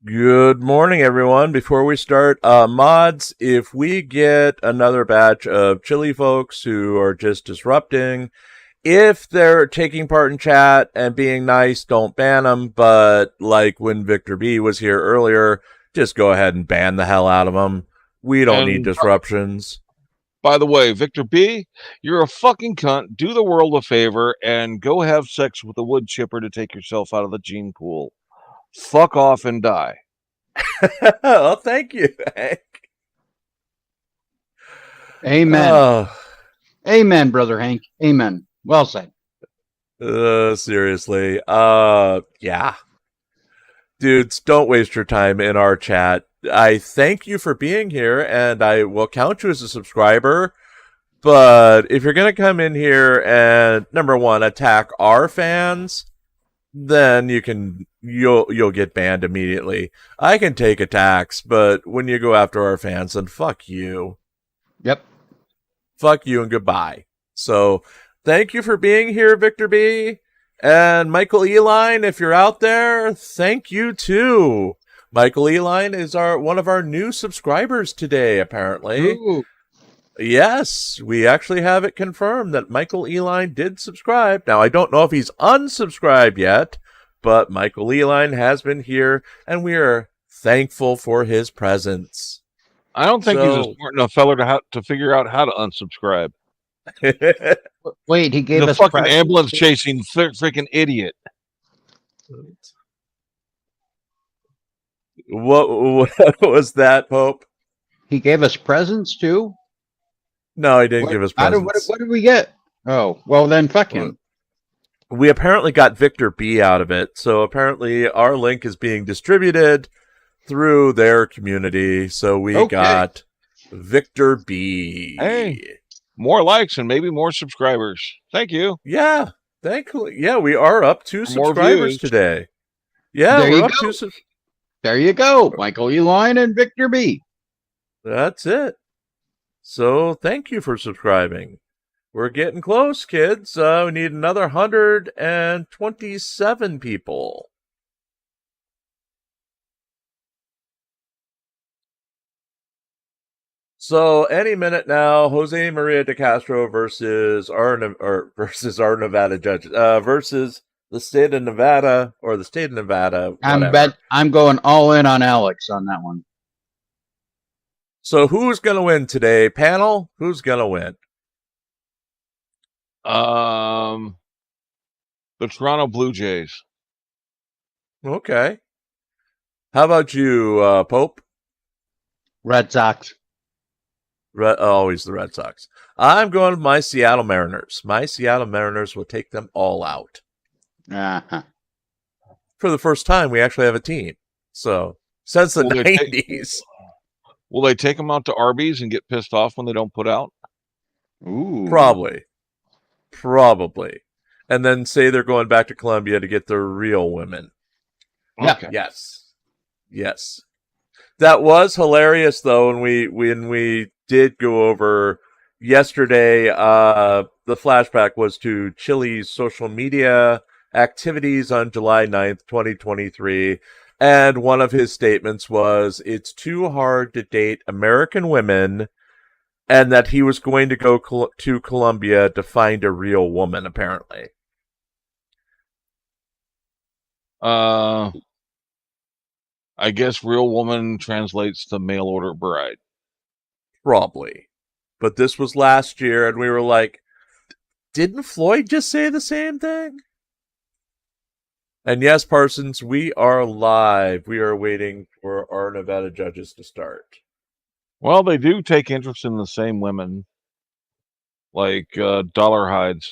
Good morning, everyone. Before we start, mods, if we get another batch of Chille folks who are just disrupting, if they're taking part in chat and being nice, don't ban them. But like when Victor B was here earlier, just go ahead and ban the hell out of them. We don't need disruptions. By the way, Victor B, you're a fucking cunt. Do the world a favor and go have sex with a wood chipper to take yourself out of the gene pool. Fuck off and die. Oh, thank you, Hank. Amen. Amen, Brother Hank. Amen. Well said. Seriously. Yeah. Dudes, don't waste your time in our chat. I thank you for being here, and I will count you as a subscriber. But if you're going to come in here and, number one, attack our fans, then you'll get banned immediately. I can take attacks, but when you go after our fans, then fuck you. Yep. Fuck you and goodbye. So, thank you for being here, Victor B. And Michael Eline, if you're out there, thank you too. Michael Eline is one of our new subscribers today, apparently. Ooh. Yes, we actually have it confirmed that Michael Eline did subscribe. Now, I don't know if he's unsubscribed yet, but Michael Eline has been here, and we are thankful for his presence. I don't think he's a smart enough feller to figure out how to unsubscribe. Wait, he gave the us fucking ambulance chasing freaking idiot. What was that, Pope? He gave us presents too? No, he didn't give us presents. What did we get? Oh, well then fuck him. We apparently got Victor B out of it, so apparently our link is being distributed through their community, so we got Victor B. Hey, more likes and maybe more subscribers. Thank you. Yeah, thankfully. Yeah, we are up 2 subscribers today. Yeah, we're up 2 There you go, Michael Eline and Victor B. That's it. So, thank you for subscribing. We're getting close, kids. We need another 127 people. So, any minute now, Jose Maria DeCastro versus our Nevada judges, versus the state of Nevada, or the state of Nevada. I'm going all in on Alex on that one. So who's going to win today, panel? Who's going to win? The Toronto Blue Jays. Okay. How about you, Pope? Red Sox. Always the Red Sox. I'm going with my Seattle Mariners. My Seattle Mariners will take them all out. Uh-huh. For the first time, we actually have a team. So, since the 90s. Will they take them out to Arby's and get pissed off when they don't put out? Ooh. Probably. And then say they're going back to Colombia to get their real women. Okay. Yes. That was hilarious, though, when we did go over yesterday. The flashback was to Chille's social media activities on July 9th, 2023. And one of his statements was, it's too hard to date American women, and that he was going to go to Colombia to find a real woman, apparently. I guess real woman translates to mail order bride. Probably. But this was last year, and we were like, didn't Floyd just say the same thing? And yes, Parsons, we are live. We are waiting for our Nevada judges to start. Well, they do take interest in the same women, like Dollar Hides.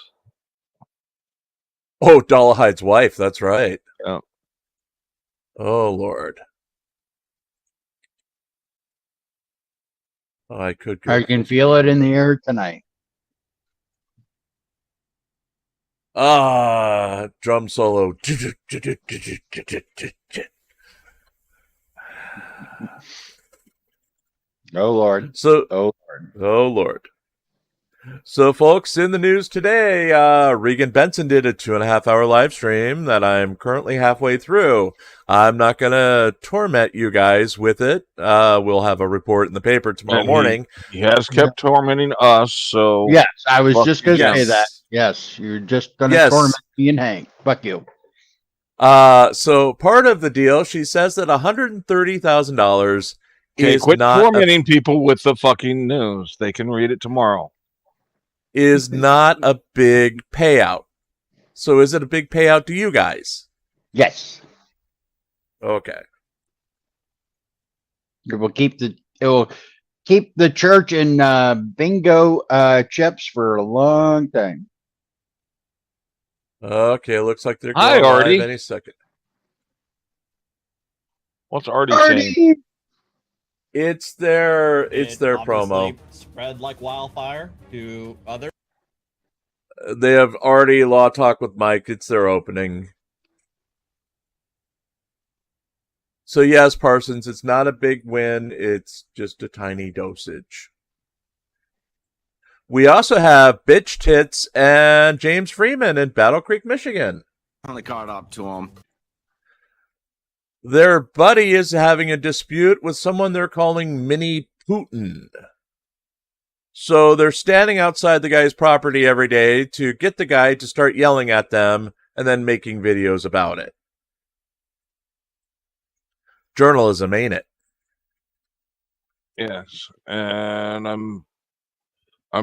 Oh, Dollar Hide's wife, that's right. Yeah. Oh, Lord. Oh, I could go. I can feel it in the air tonight. Drum solo. Oh, Lord. So, oh, Lord. So, folks, in the news today, Regan Benson did a 2.5-hour live stream that I'm currently halfway through. I'm not going to torment you guys with it. We'll have a report in the paper tomorrow And morning. He has kept tormenting us, so... Yes, I was Fuck just going to you. say that. Yes, you're just going to Yes. torment me and Hank. Fuck you. So part of the deal, she says that $130,000 Okay, is quit not tormenting people with the fucking news. They can read it tomorrow. is not a big payout. So is it a big payout to you guys? Yes. Okay. It will keep the church in bingo chips for a long time. Okay, looks like they're Hi, going Artie. live any second. What's Artie saying? Artie! It's their obviously promo. spread like wildfire to others. They have already Law Talk with Mike. It's their opening. So yes, Parsons, it's not a big win. It's just a tiny dosage. We also have Bitch Tits and James Freeman in Battle Creek, Michigan. Finally caught up to him. Their buddy is having a dispute with someone they're calling Mini Putin. So they're standing outside the guy's property every day to get the guy to start yelling at them and then making videos about it. Journalism, ain't it? Yes, and I'm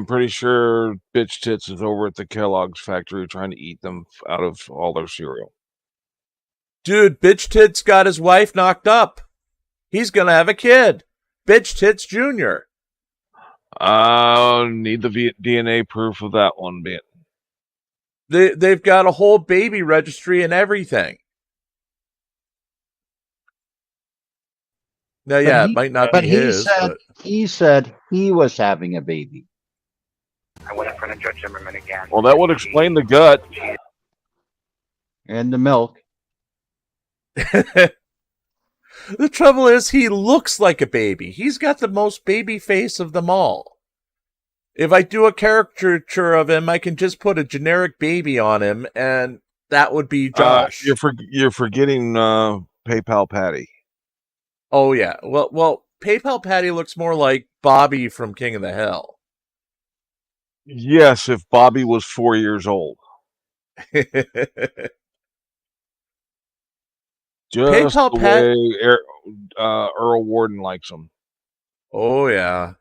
pretty sure Bitch Tits is over at the Kellogg's factory trying to eat them out of all their cereal. Dude, Bitch Tits got his wife knocked up. He's gonna have a kid. Bitch Tits Jr. Need the DNA proof of that one bit. They've got a whole baby registry and everything. Now, yeah, it might not be his. He said he was having a baby. I went in front of Judge Zimmerman again. Well, that would explain the gut. And the milk. The trouble is, he looks like a baby. He's got the most baby face of them all. If I do a caricature of him, I can just put a generic baby on him, and that would be Josh. You're forgetting PayPal Patty. Oh yeah. Well, PayPal Patty looks more like Bobby from King of the Hill. Yes, if Bobby was 4 years old. Just PayPal the way Earl Warden likes him. Oh yeah.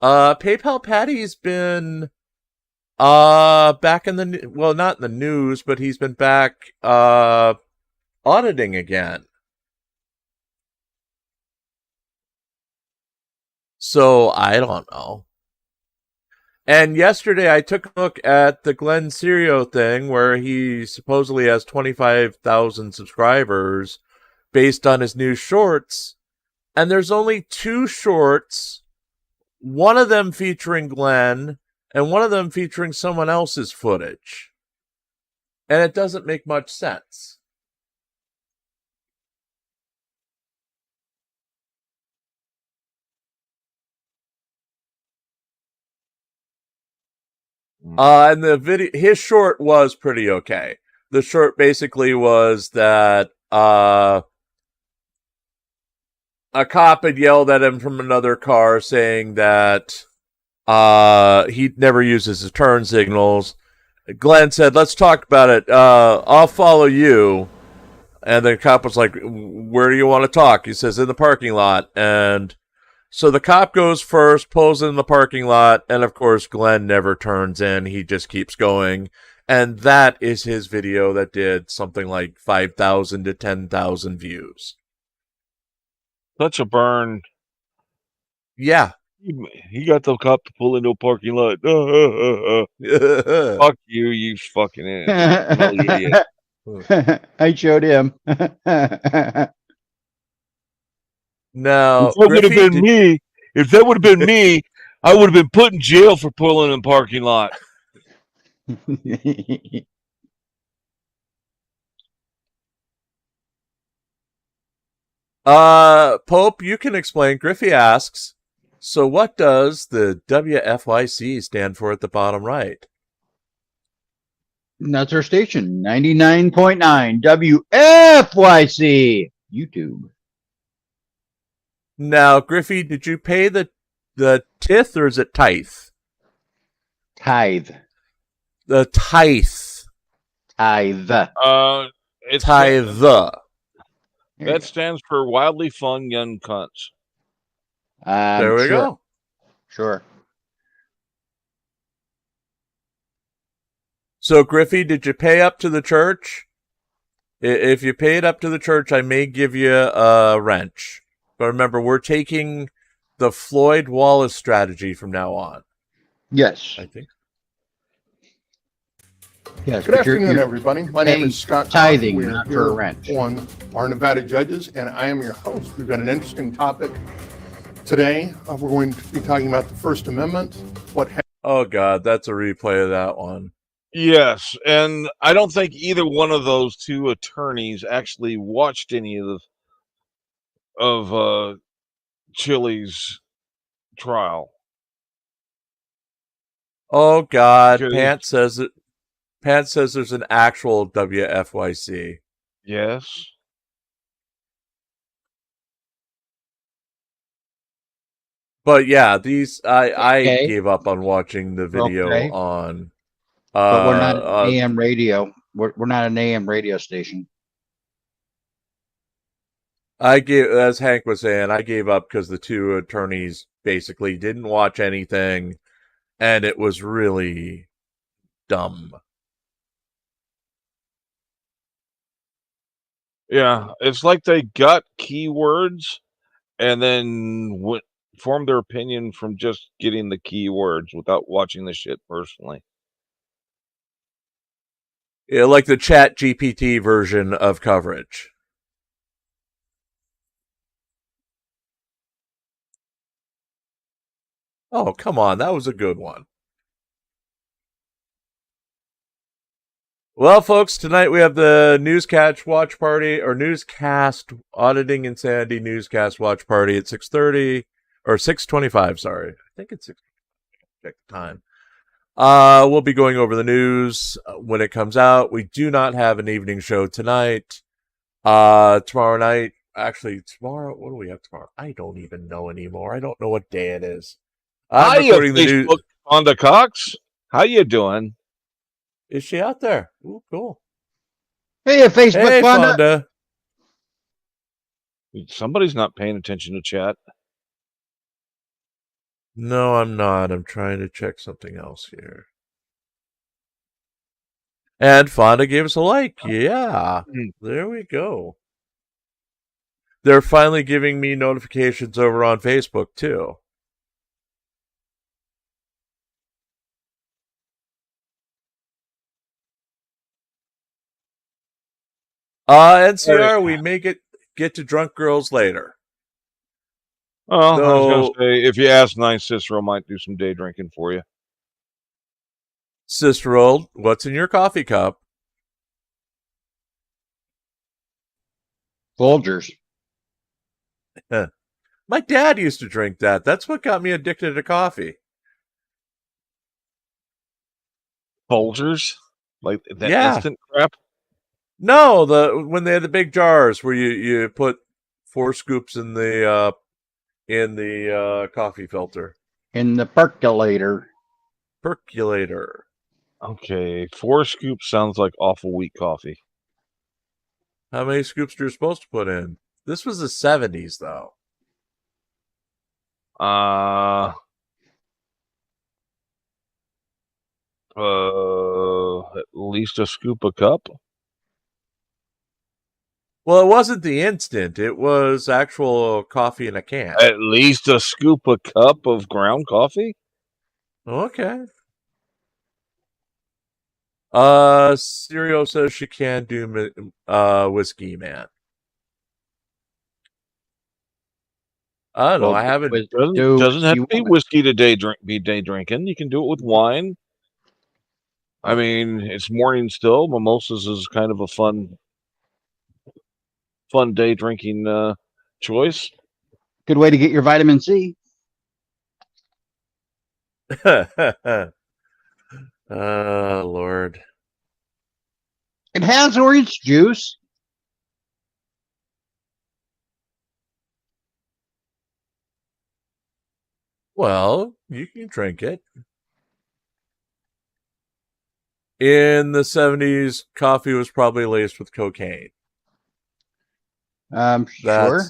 PayPal Patty's been back in the not in the news, but he's been back auditing again. So I don't know. And yesterday I took a look at the Glenn Serio thing where he supposedly has 25,000 subscribers based on his new shorts. And there's only 2 shorts, one of them featuring Glenn and one of them featuring someone else's footage. And it doesn't make much sense. And the video, his short was pretty okay. The short basically was that a cop had yelled at him from another car saying that he never uses his turn signals. Glenn said, "Let's talk about it. I'll follow you." And the cop was like, "Where do you want to talk?" He says, "In the parking lot." And so the cop goes first, pulls in the parking lot, and of course Glenn never turns in. He just keeps going. And that is his video that did something like 5,000 to 10,000 views. Such a burn. Yeah. He got the cop to pull into a parking lot. Fuck you, you fucking idiot. I showed him. No, if that would have been me, I would have been put in jail for pulling in a parking lot. Pope, you can explain. Griffey asks, So what does the WFYC stand for at the bottom right? And that's our station, 99.9 WFYC YouTube. Now, Griffey, did you pay the tithe or is it tithe? Tithe. The tithe. Tithe. It's Tithe. There you That stands for wildly fun young cunts. go. There we Sure. go. Sure. So, Griffey, did you pay up to the church? If you paid up to the church, I may give you a wrench. But remember, we're taking the Floyd Wallace strategy from now on, Yes. I think. Yes. Good but you're- afternoon, you're everybody. My name paying is Scott. tithing, We're not for here a wrench. on our Nevada Judges, and I am your host. We've got an interesting topic today. We're going to be talking about the First Amendment. What Oh, God, that's a replay of that one. Yes, and I don't think either one of those two attorneys actually watched any of Chille's trial. Oh, God, Because- Pants says there's an actual WFYC. Yes. But yeah, these I Okay. gave up on watching the video Okay. on. But we're not an AM radio. We're not an AM radio station. I gave, as Hank was saying, I gave up because the two attorneys basically didn't watch anything, and it was really dumb. Yeah, it's like they got keywords and then formed their opinion from just getting the keywords without watching the shit personally. Yeah, like the Chat GPT version of coverage. Oh, come on, that was a good one. Well, folks, tonight we have the Newscast Watch Party, or Newscast Auditing Insanity Newscast Watch Party at 6:30, or 6:25, sorry. I think it's 6. Check the time. We'll be going over the news when it comes out. We do not have an evening show tonight. Tomorrow night, actually, tomorrow, what do we have tomorrow? I don't even know anymore. I don't know what day it is. I'm Hiya, recording the news. Facebook Fonda Cox. How you doing? Is she out there? Ooh, cool. Hey, Facebook Hey, Fonda. Fonda. Somebody's not paying attention to chat. No, I'm not. I'm trying to check something else here. And Fonda gave us a like. Yeah. There we go. They're finally giving me notifications over on Facebook, too. NCR, we may get to drunk girls later. Oh, I was So- going to say, if you ask Nice Cicero, might do some day drinking for you. Sister Old, what's in your coffee cup? Folgers. My dad used to drink that. That's what got me addicted to coffee. Folgers? Like that Yeah. instant crap? No, when they had the big jars where you put 4 scoops in the coffee filter. In the percolator. Percolator. Okay, 4 scoops sounds like awful weak coffee. How many scoops are you supposed to put in? This was the 70s, though. At least a scoop a cup. Well, it wasn't the instant. It was actual coffee in a can. At least a scoop a cup of ground coffee. Okay. Sirio says she can do Whiskey Man. I don't know. I haven't. Doesn't have you to be want. whiskey to be day drinking. You can do it with wine. I mean, it's morning still. Mimosas is kind of a fun day drinking choice. Good way to get your vitamin C. Lord. It has orange juice. Well, you can drink it. In the 70s, coffee was probably laced with cocaine. Sure.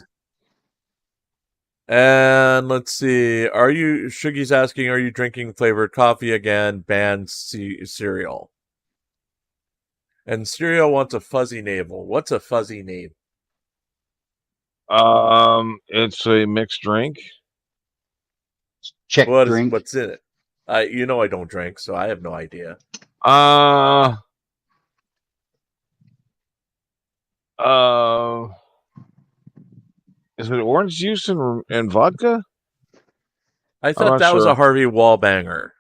And let's see. Shuggy's asking, are you drinking flavored coffee again? Banned cereal. And cereal wants a fuzzy navel. What's a fuzzy navel? It's a mixed drink. Chick drink. What's in it? I don't drink, so I have no idea. Is it orange juice and vodka? I thought that was a Harvey Wallbanger.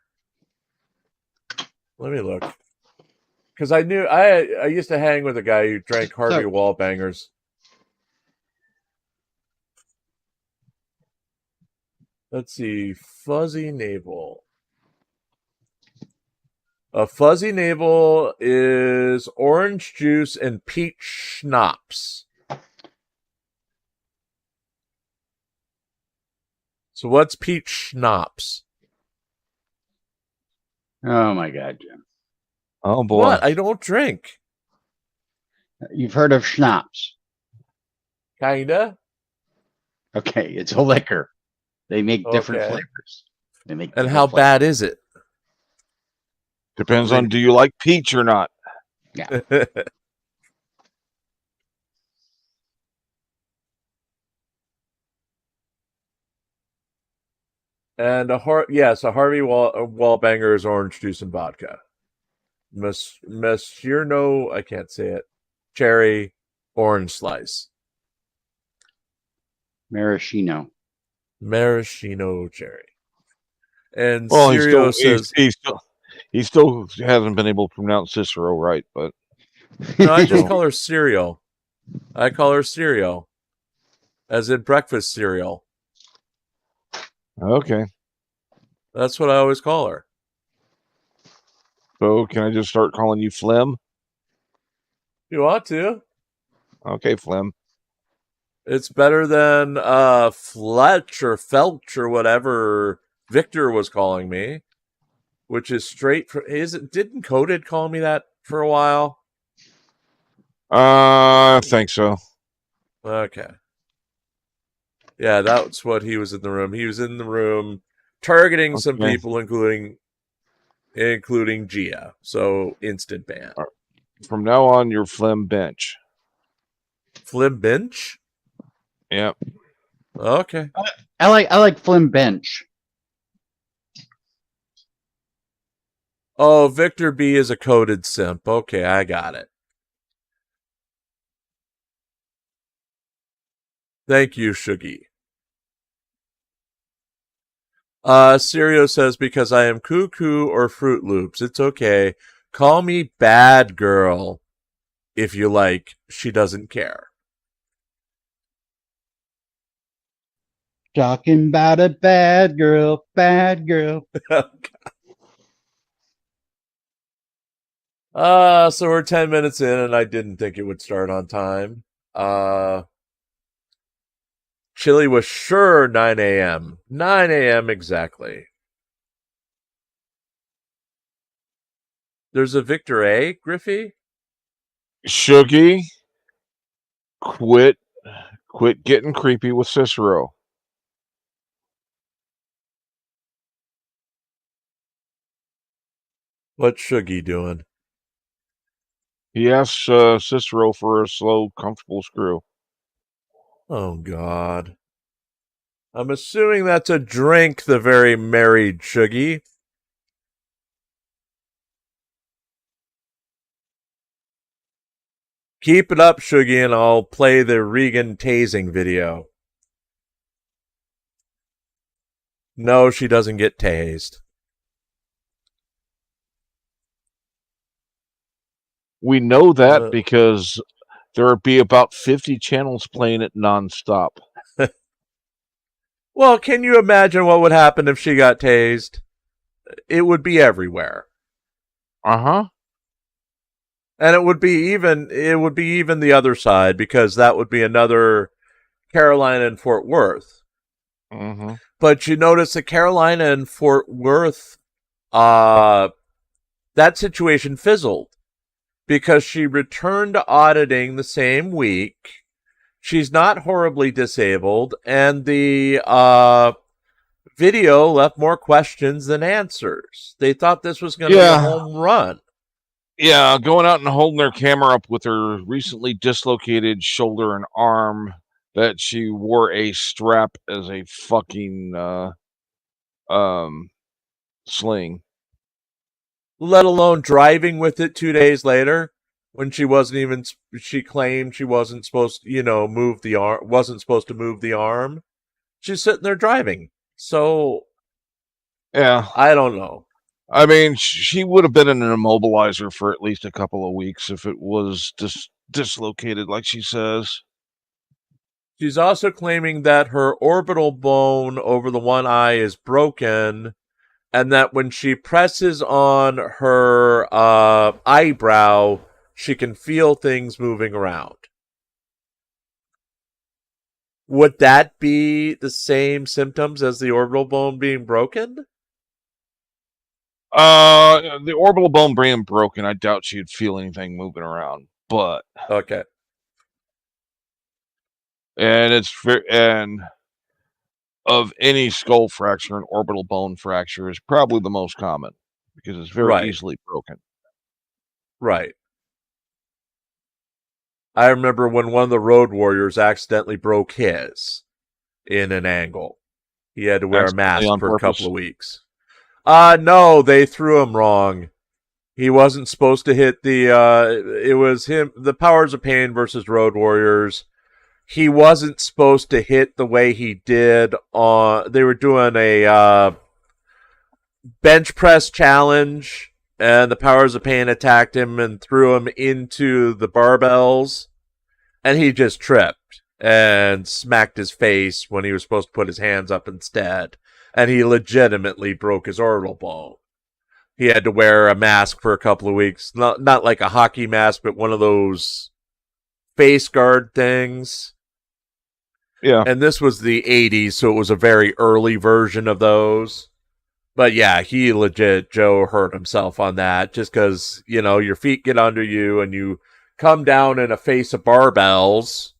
Let me look. Because I knew I used to hang with a guy who drank Harvey Wallbangers. Let's see. Fuzzy navel. A fuzzy navel is orange juice and peach schnapps. So what's peach schnapps? Oh my God, Jim. Oh boy. What? I don't drink. You've heard of schnapps. Kinda. Okay, it's a liquor. They make different flavors. And how bad is it? Depends on, do you like peach or not? Yeah. And a Harvey Wallbanger is orange juice and vodka. Messierno, I can't say it. Cherry, orange slice. Maraschino cherry. And well, says he still hasn't been able to pronounce Cicero right, but no, I just call her cereal. I call her cereal, as in breakfast cereal. Okay. That's what I always call her. So can I just start calling you Phlegm? You want to? Okay, Phlegm. It's better than Fletch or Felch or whatever Victor was calling me, which is straight from. Didn't Coded call me that for a while? I think so. Okay. Yeah, that's what he was in the room. He was in the room targeting some people, including Gia. So instant ban. From now on, you're Phlegm Bench. Phlegm Bench? Yep. Okay. I like Phlegm Bench. Oh, Victor B is a coded simp. Okay, I got it. Thank you, Shuggy. Sirio says, because I am cuckoo or Fruit Loops. It's okay. Call me bad girl if you like. She doesn't care. Talking about a bad girl, bad girl. So we're 10 minutes in, and I didn't think it would start on time. Chille was sure 9 a.m. 9 a.m. exactly. There's a Victor A, Griffey? Shuggy, quit getting creepy with Cicero. What's Shuggy doing? He asks Cicero for a slow, comfortable screw. Oh, God. I'm assuming that's a drink, the very married Shuggy. Keep it up, Shuggy, and I'll play the Regan tasing video. No, she doesn't get tased. We know that because there would be about 50 channels playing it nonstop. Well, can you imagine what would happen if she got tased? it would be everywhere. Uh-huh. And it would be even the other side, because that would be another Carolina and Fort Worth. Mm-hmm. But you notice that Carolina and Fort Worth, that situation fizzled because she returned to auditing the same week. She's not horribly disabled, and the video left more questions than answers. They thought this was going to be a home run. Yeah, going out and holding their camera up with her recently dislocated shoulder and arm, that she wore a strap as a fucking sling. Let alone driving with it 2 days later, when she claimed she wasn't supposed to, move the arm, wasn't supposed to move the arm. She's sitting there driving. So, yeah, I don't know. I mean, she would have been in an immobilizer for at least a couple of weeks if it was dislocated, like she says. She's also claiming that her orbital bone over the one eye is broken, and that when she presses on her eyebrow, she can feel things moving around. Would that be the same symptoms as the orbital bone being broken? The orbital bone being broken, I doubt she'd feel anything moving around. But okay, and of any skull fracture, an orbital bone fracture is probably the most common because it's very easily broken. Right. I remember when one of the Road Warriors accidentally broke his in an angle. He had to wear a mask for a couple of weeks. No, they threw him wrong. He wasn't supposed to hit it was him, the Powers of Pain versus Road Warriors. He wasn't supposed to hit the way he did they were doing a bench press challenge, and the Powers of Pain attacked him and threw him into the barbells, and he just tripped and smacked his face when he was supposed to put his hands up instead, and he legitimately broke his orbital bone. He had to wear a mask for a couple of weeks, not like a hockey mask, but one of those face guard things. Yeah. And this was the 80s, so it was a very early version of those. But yeah, he Joe hurt himself on that just because, your feet get under you and you come down in a face of barbells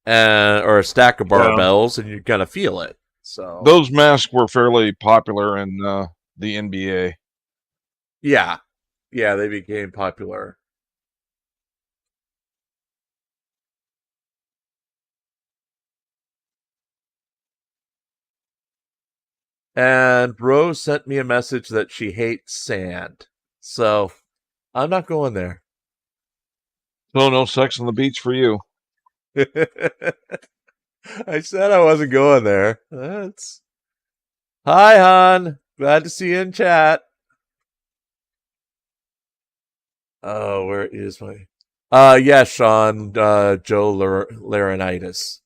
or a stack of barbells, and you're going to feel it. So those masks were fairly popular in the NBA. Yeah, they became popular. And Rose sent me a message that she hates sand. So, I'm not going there. So, no sex on the beach for you. I said I wasn't going there. Hi, hon. Glad to see you in chat. Oh, where is my... yeah, Sean, Joe Laurinaitis.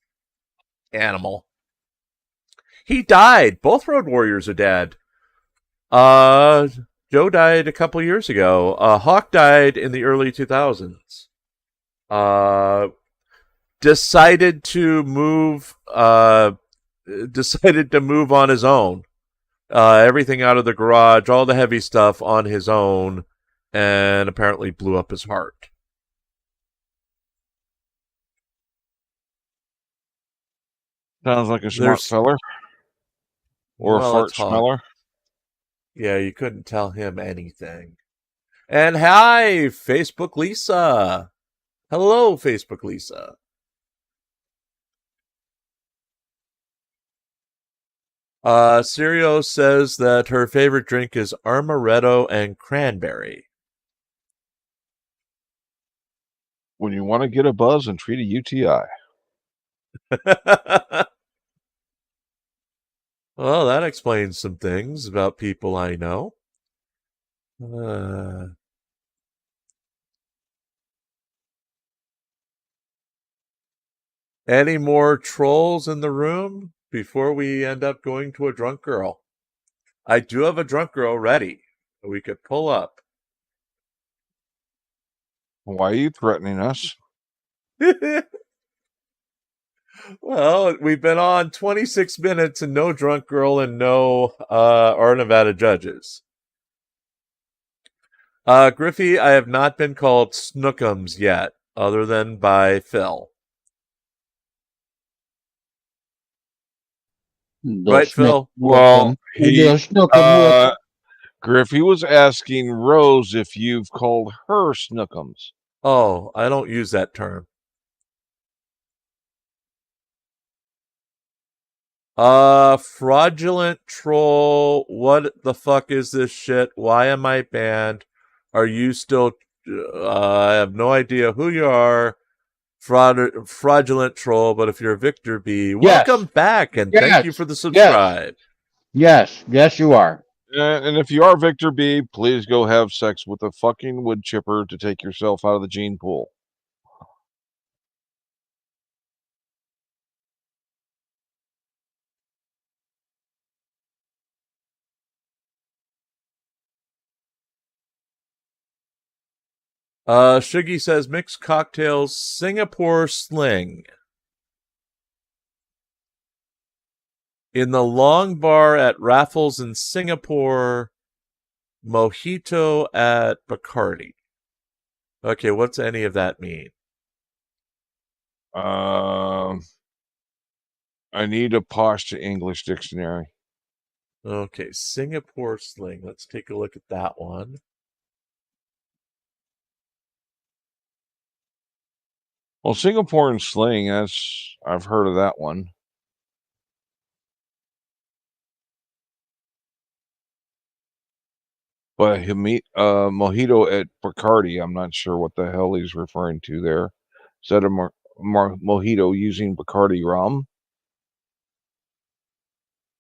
Animal. He died. Both Road Warriors are dead. Joe died a couple years ago. Hawk died in the early 2000s. Decided to move on his own. Everything out of the garage, all the heavy stuff on his own, and apparently blew up his heart. Sounds like a smart feller. Or a fart smeller. Yeah, you couldn't tell him anything. And hi, Facebook Lisa. Hello, Facebook Lisa. Sirio says that her favorite drink is amaretto and cranberry. When you want to get a buzz and treat a UTI. Well, that explains some things about people I know. Any more trolls in the room before we end up going to a drunk girl? I do have a drunk girl ready. We could pull up. Why are you threatening us? Well, we've been on 26 minutes and no drunk girl and no our Nevada judges. Griffey, I have not been called Snookums yet, other than by Phil. Right, Phil? Well, Griffey was asking Rose if you've called her Snookums. Oh, I don't use that term. Fraudulent troll. What the fuck is this shit? Why am I banned? Are you still? I have no idea who you are. Fraudulent troll. But if you're Victor B, welcome back and thank you for the subscribe. Yes, you are. And if you are Victor B, please go have sex with a fucking wood chipper to take yourself out of the gene pool. Shuggy says mixed cocktails, Singapore sling. In the long bar at Raffles in Singapore, mojito at Bacardi. Okay, what's any of that mean? I need a posh to English dictionary. Okay, Singapore sling. Let's take a look at that one. Well, Singaporean sling, I've heard of that one. But mojito at Bacardi, I'm not sure what the hell he's referring to there. Is that a mojito using Bacardi rum?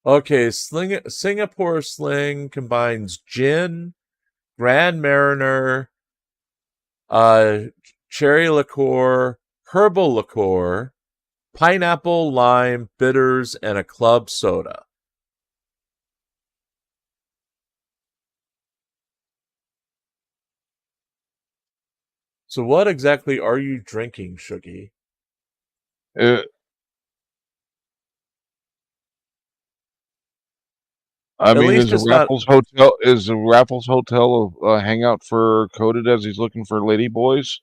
Okay, Singapore sling combines gin, Grand Marinier, cherry liqueur, herbal liqueur, pineapple, lime, bitters, and a club soda. So what exactly are you drinking, Shuggy? I mean, is the Raffles Hotel a hangout for Coded as he's looking for lady boys?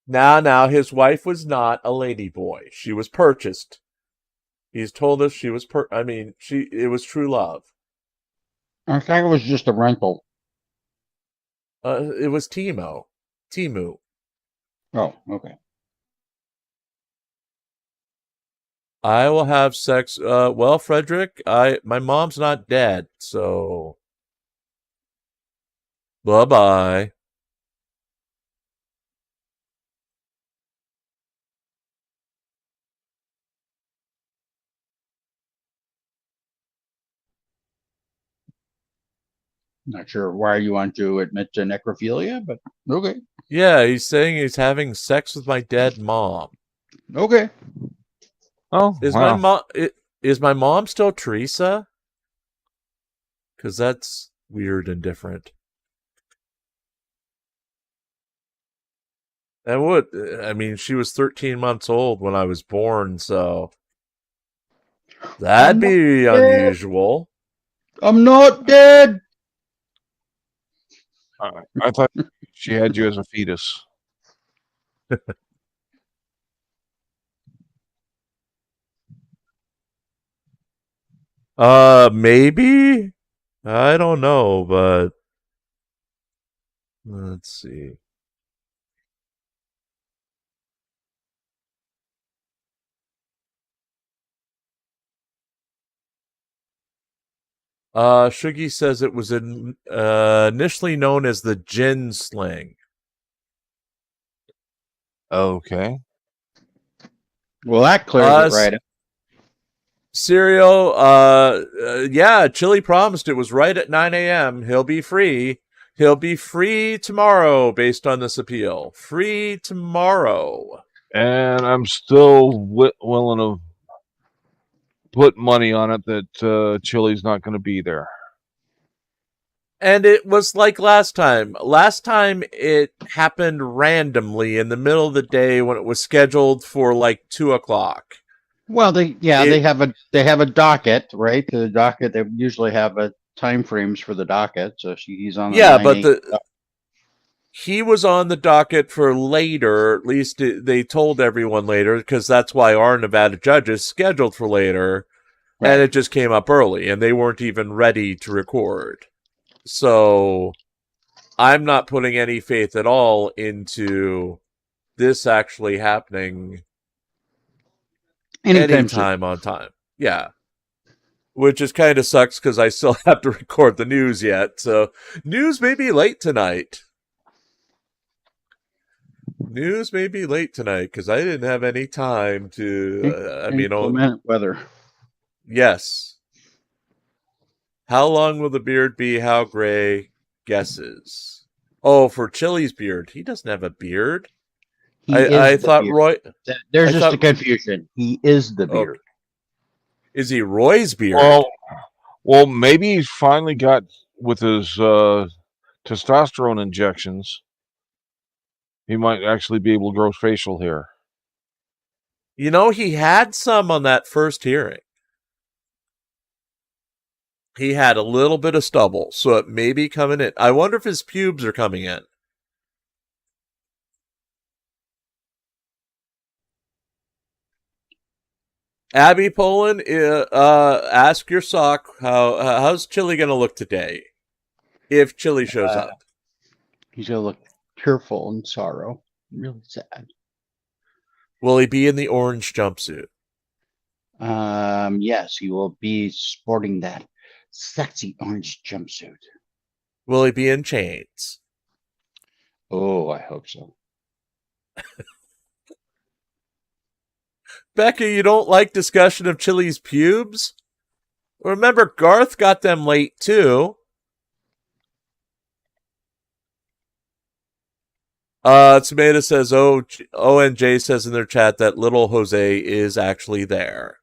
Now, his wife was not a lady boy. She was purchased. He's told us she was it was true love. I think it was just a rental. It was Timu. Oh, okay. I will have sex. Well, Frederick, my mom's not dead, so bye-bye. Not sure why you want to admit to necrophilia, but okay. Yeah, he's saying he's having sex with my dead mom. Okay. Oh, is my mom still Teresa? Because that's weird and different. She was 13 months old when I was born, so that'd be unusual. I'm not dead. I thought she had you as a fetus. Maybe? I don't know, but let's see. Shuggy says it was initially known as the gin sling. Okay. Well, that clears it right up. Serial, yeah, Chille promised it was right at 9 a.m. He'll be free. He'll be free tomorrow based on this appeal. Free tomorrow. And I'm still willing to... put money on it that Chille's not going to be there. And it was like last time. Last time it happened randomly in the middle of the day when it was scheduled for like 2:00. Well, they have a docket, right? The docket, they usually have a time frames for the docket. So he's on the Yeah, 9, but 8 he was on the docket for later. At least they told everyone later, because that's why our Nevada judge is scheduled for later. Right. And it just came up early, and they weren't even ready to record. So I'm not putting any faith at all into this actually happening anytime on time. Yeah. Which is kind of sucks because I still have to record the news yet. So news may be late tonight. News may be late tonight because I didn't have any time to. Inclement weather. Yes. How long will the beard be? How gray? Guesses. Oh, for Chille's beard. He doesn't have a beard. I thought beard. Roy. There's just a confusion. He is the beard. Okay. Is he Roy's beard? Well, maybe he's finally got with his testosterone injections. He might actually be able to grow facial hair. You know, he had some on that first hearing. He had a little bit of stubble, so it may be coming in. I wonder if his pubes are coming in. Abby Poland, ask your sock how's Chille gonna look today, if Chille shows up. He's gonna look tearful and sorrow, really sad. Will he be in the orange jumpsuit? Yes, he will be sporting that sexy orange jumpsuit. Will he be in chains? Oh, I hope so. Becca, you don't like discussion of Chille's pubes? Remember, Garth got them late, too. Tomato says, ONJ says in their chat that little Jose is actually there.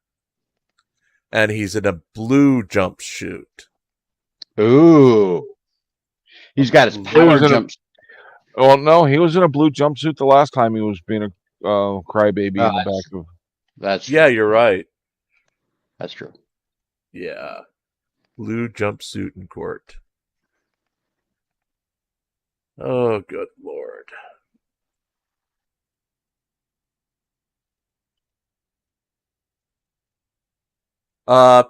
And he's in a blue jumpsuit. Ooh. He's got his power jumpsuit. Well, no, he was in a blue jumpsuit the last time he was being a crybaby in the back of. That's true. Yeah, you're right. That's true. Yeah. Blue jumpsuit in court. Oh, good Lord.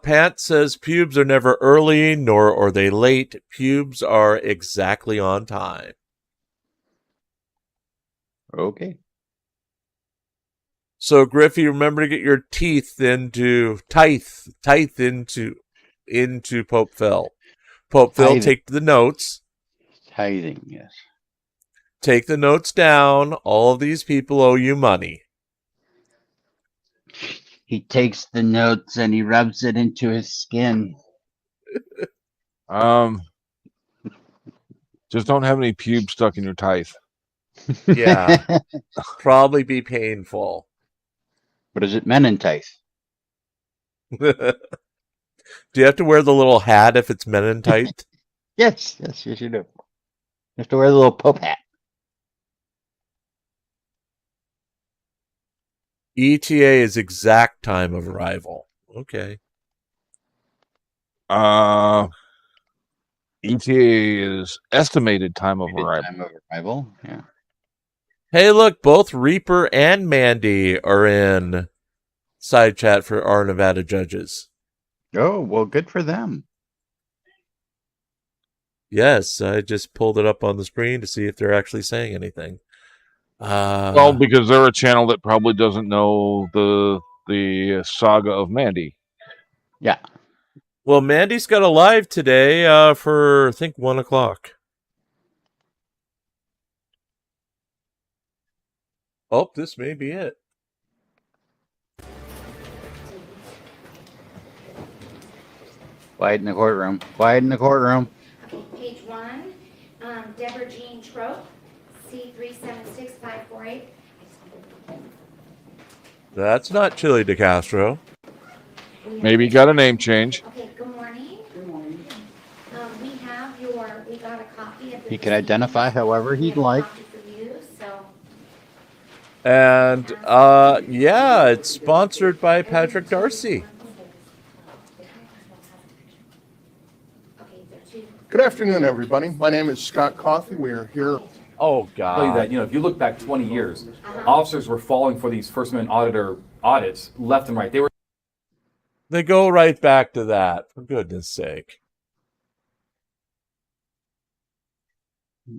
Pant says pubes are never early, nor are they late. Pubes are exactly on time. Okay. So, Griffey, remember to get your teeth into Pope Phil. Pope Phil, take the notes. Tithing, yes. Take the notes down. All of these people owe you money. He takes the notes and he rubs it into his skin. Just don't have any pubes stuck in your tithe. Yeah. Probably be painful. What is it, menentite? Do you have to wear the little hat if it's menentite? Yes, you do. You have to wear the little Pope hat. ETA is exact time of arrival. Okay. ETA is estimated time of arrival. Time of arrival, yeah. Hey, look, both Reaper and Mandy are in side chat for our Nevada judges. Oh, well, good for them. Yes, I just pulled it up on the screen to see if they're actually saying anything. Well, because they're a channel that probably doesn't know the saga of Mandy. Yeah. Well, Mandy's got a live today for, I think, 1 o'clock. Oh, this may be it. Quiet in the courtroom. Quiet in the courtroom. Page 1, Deborah Jean Trope, C376548. That's not Chille DeCastro. Maybe you got a name change. Okay, good morning. Good morning. We got a copy of the He can identify however We he'd have a like. copy for you, so. And yeah, it's sponsored by Patrick Darcy. Okay, there are two. Good afternoon, everybody. My name is Scott Coffey. We are here. Oh Tell you that, God. if you look back 20 years, officers were falling for these First Amendment auditor audits left and right. They go right back to that, for goodness sake.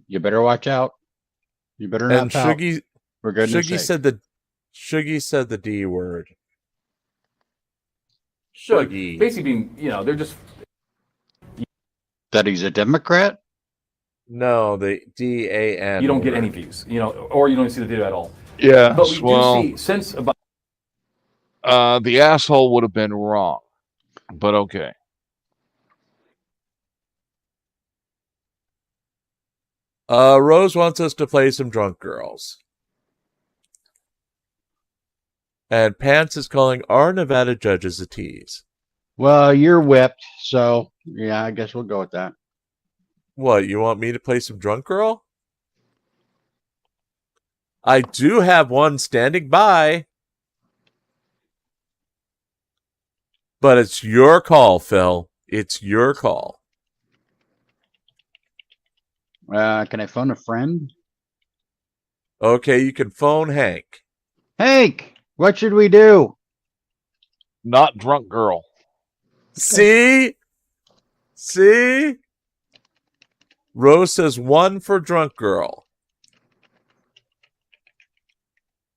You better watch out. You better not And pout. Shuggy For goodness sake. said the D word. should Shuggy. basically being, they're just That he's a Democrat? No, the DAN. you don't get word. any views, or you don't see the video at all. Yeah. But we do Well, see since about the asshole would have been wrong, but okay. Rose wants us to play some drunk girls. And Pants is calling our Nevada judges a tease. Well, you're whipped, so yeah, I guess we'll go with that. What, you want me to play some drunk girl? I do have one standing by. But it's your call, Phil. It's your call. Can I phone a friend? Okay, you can phone Hank. Hank, what should we do? Not drunk girl. See? See? Rose says 1 for drunk girl.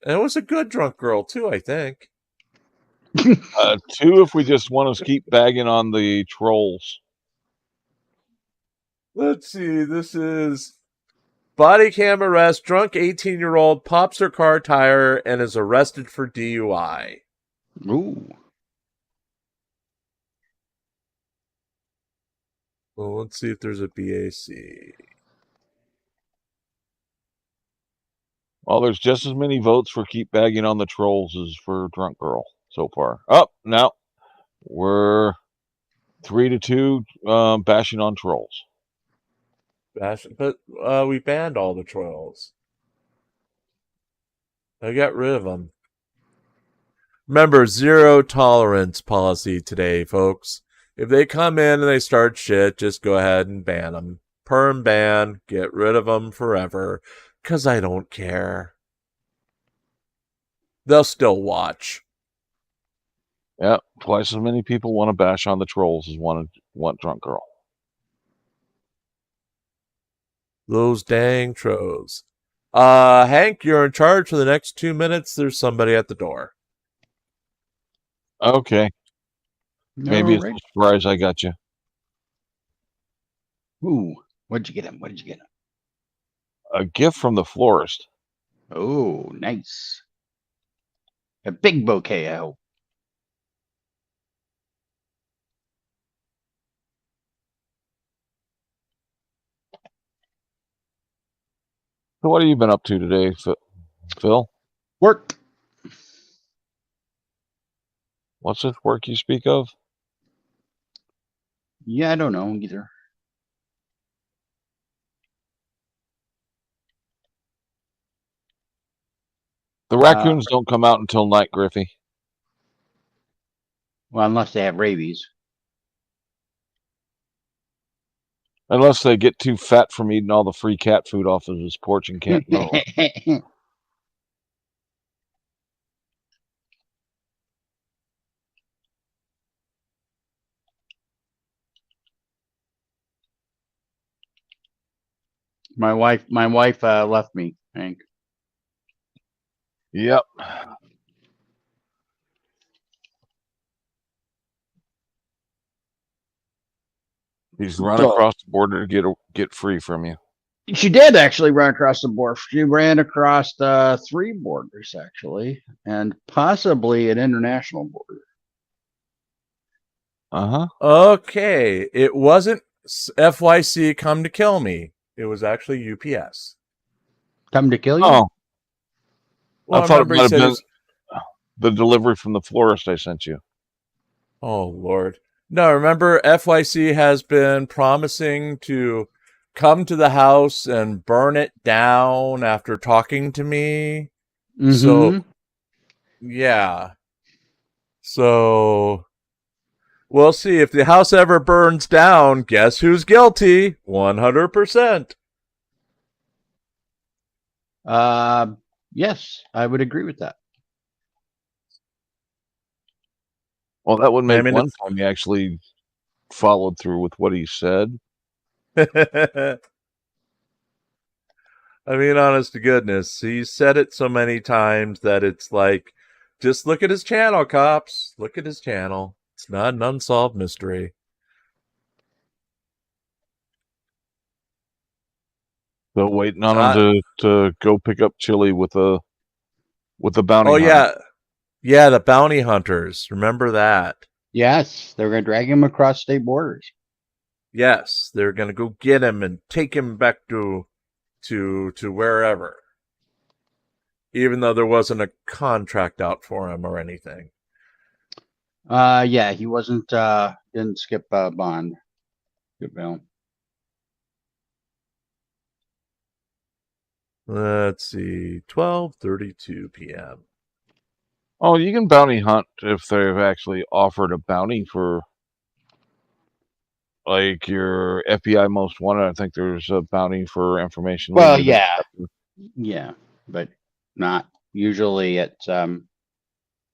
And it was a good drunk girl, too, I think. 2 if we just want to keep bagging on the trolls. Let's see. This is body cam arrest. Drunk 18-year-old pops her car tire and is arrested for DUI. Ooh. Well, let's see if there's a BAC. Well, there's just as many votes for keep bagging on the trolls as for drunk girl so far. Oh, now we're 3-2 bashing on trolls. But we banned all the trolls. I got rid of them. Remember, 0 tolerance policy today, folks. If they come in and they start shit, just go ahead and ban them. Perm ban, get rid of them forever. Because I don't care. They'll still watch. Yeah, twice as many people want to bash on the trolls as want drunk girl. Those dang trolls. Hank, you're in charge for the next 2 minutes. There's somebody at the door. Okay. Maybe it's Alright. a surprise I got you. Ooh, what'd you get him? What did you get him? A gift from the florist. Oh, nice. A big bouquet, I hope. So what have you been up to today, Phil? Work. What's this work you speak of? Yeah, I don't know either. The raccoons don't come out until night, Griffey. Well, unless they have rabies. Unless they get too fat from eating all the free cat food off of his porch and can't know. My wife left me, Hank. Yep. He's run So- across the border to get free from you. She did actually run across the border. She ran across 3 borders, actually, and possibly an international border. Uh-huh. Okay. It wasn't FYC come to kill me. It was actually UPS. Come to kill you? Oh, Well, I thought it remember he might have said been it's- the delivery from the florist I sent you. Oh, Lord. No, remember, FYC has been promising to come to the house and burn it down after talking to me. So, yeah. So, we'll see. If the house ever burns down, guess who's guilty? 100%. Yes, I would agree with that. Well, that would make I mean, one time he actually followed through with what he said. I mean, honest to goodness, he's said it so many times that it's like, just look at his channel, cops. Look at his channel. It's not an unsolved mystery. So waiting on him to go pick up Chille with a bounty. Oh, hunter. yeah. Yeah, the bounty hunters. Remember that. Yes, they're going to drag him across state borders. Yes, they're going to go get him and take him back to wherever. Even though there wasn't a contract out for him or anything. Yeah, he wasn't, didn't skip bond. Good bill. Let's see, 12:32 p.m. Oh, you can bounty hunt if they've actually offered a bounty for, like, your FBI most wanted. I think there's a bounty for information. Well, yeah. Yeah, but not usually it's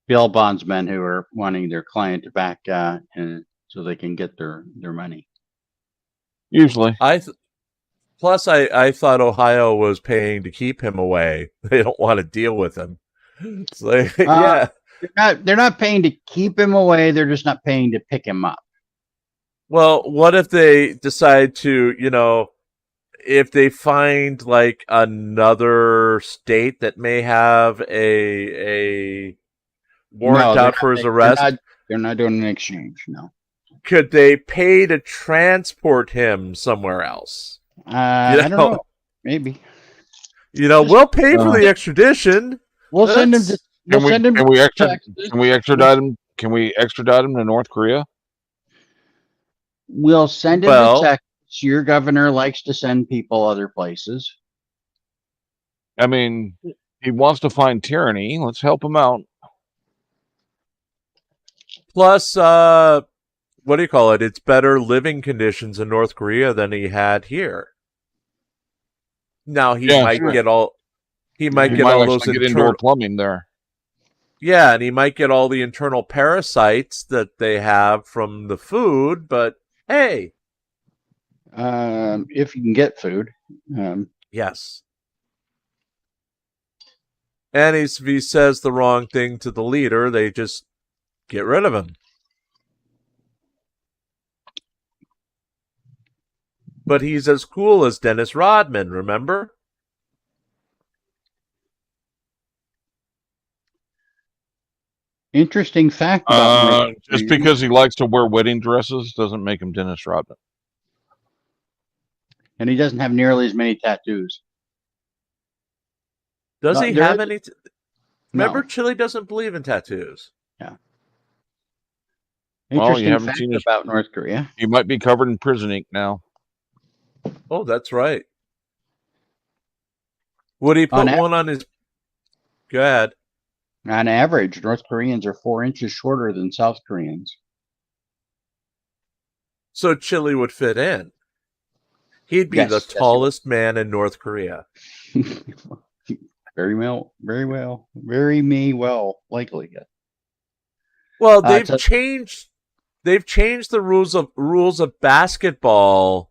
bail bondsmen who are wanting their client back and so they can get their money. Usually. Plus, I thought Ohio was paying to keep him away. They don't want to deal with him. It's like, yeah. They're not paying to keep him away. They're just not paying to pick him up. Well, what if they decide to, if they find like another state that may have a warrant out for his arrest? They're not doing an exchange, no. Could they pay to transport him somewhere else? I don't know. Maybe. We'll pay for the extradition. We'll send him to. Can we extradite him? Can we extradite him to North Korea? We'll send him to Texas. Your governor likes to send people other places. I mean, he wants to find tyranny. Let's help him out. Plus, what do you call it? It's better living conditions in North Korea than he had here. Now he might get all. He might get all those indoor plumbing there. Yeah, and he might get all the internal parasites that they have from the food, but hey. If you can get food. Yes. And if he says the wrong thing to the leader, they just get rid of him. But he's as cool as Dennis Rodman, remember? Interesting fact about just because he likes to wear wedding dresses doesn't make him Dennis Rodman. And he doesn't have nearly as many tattoos. Does he have any? Remember, No. Chille doesn't believe in tattoos. Yeah. Well, Interesting you haven't fact seen his... about North Korea. He might be covered in prison ink now. Oh, that's right. Would he put one on his... Go ahead. On average, North Koreans are 4 inches shorter than South Koreans. So Chille would fit in. He'd be the tallest man in North Korea. Very likely. Well, they've changed the rules of basketball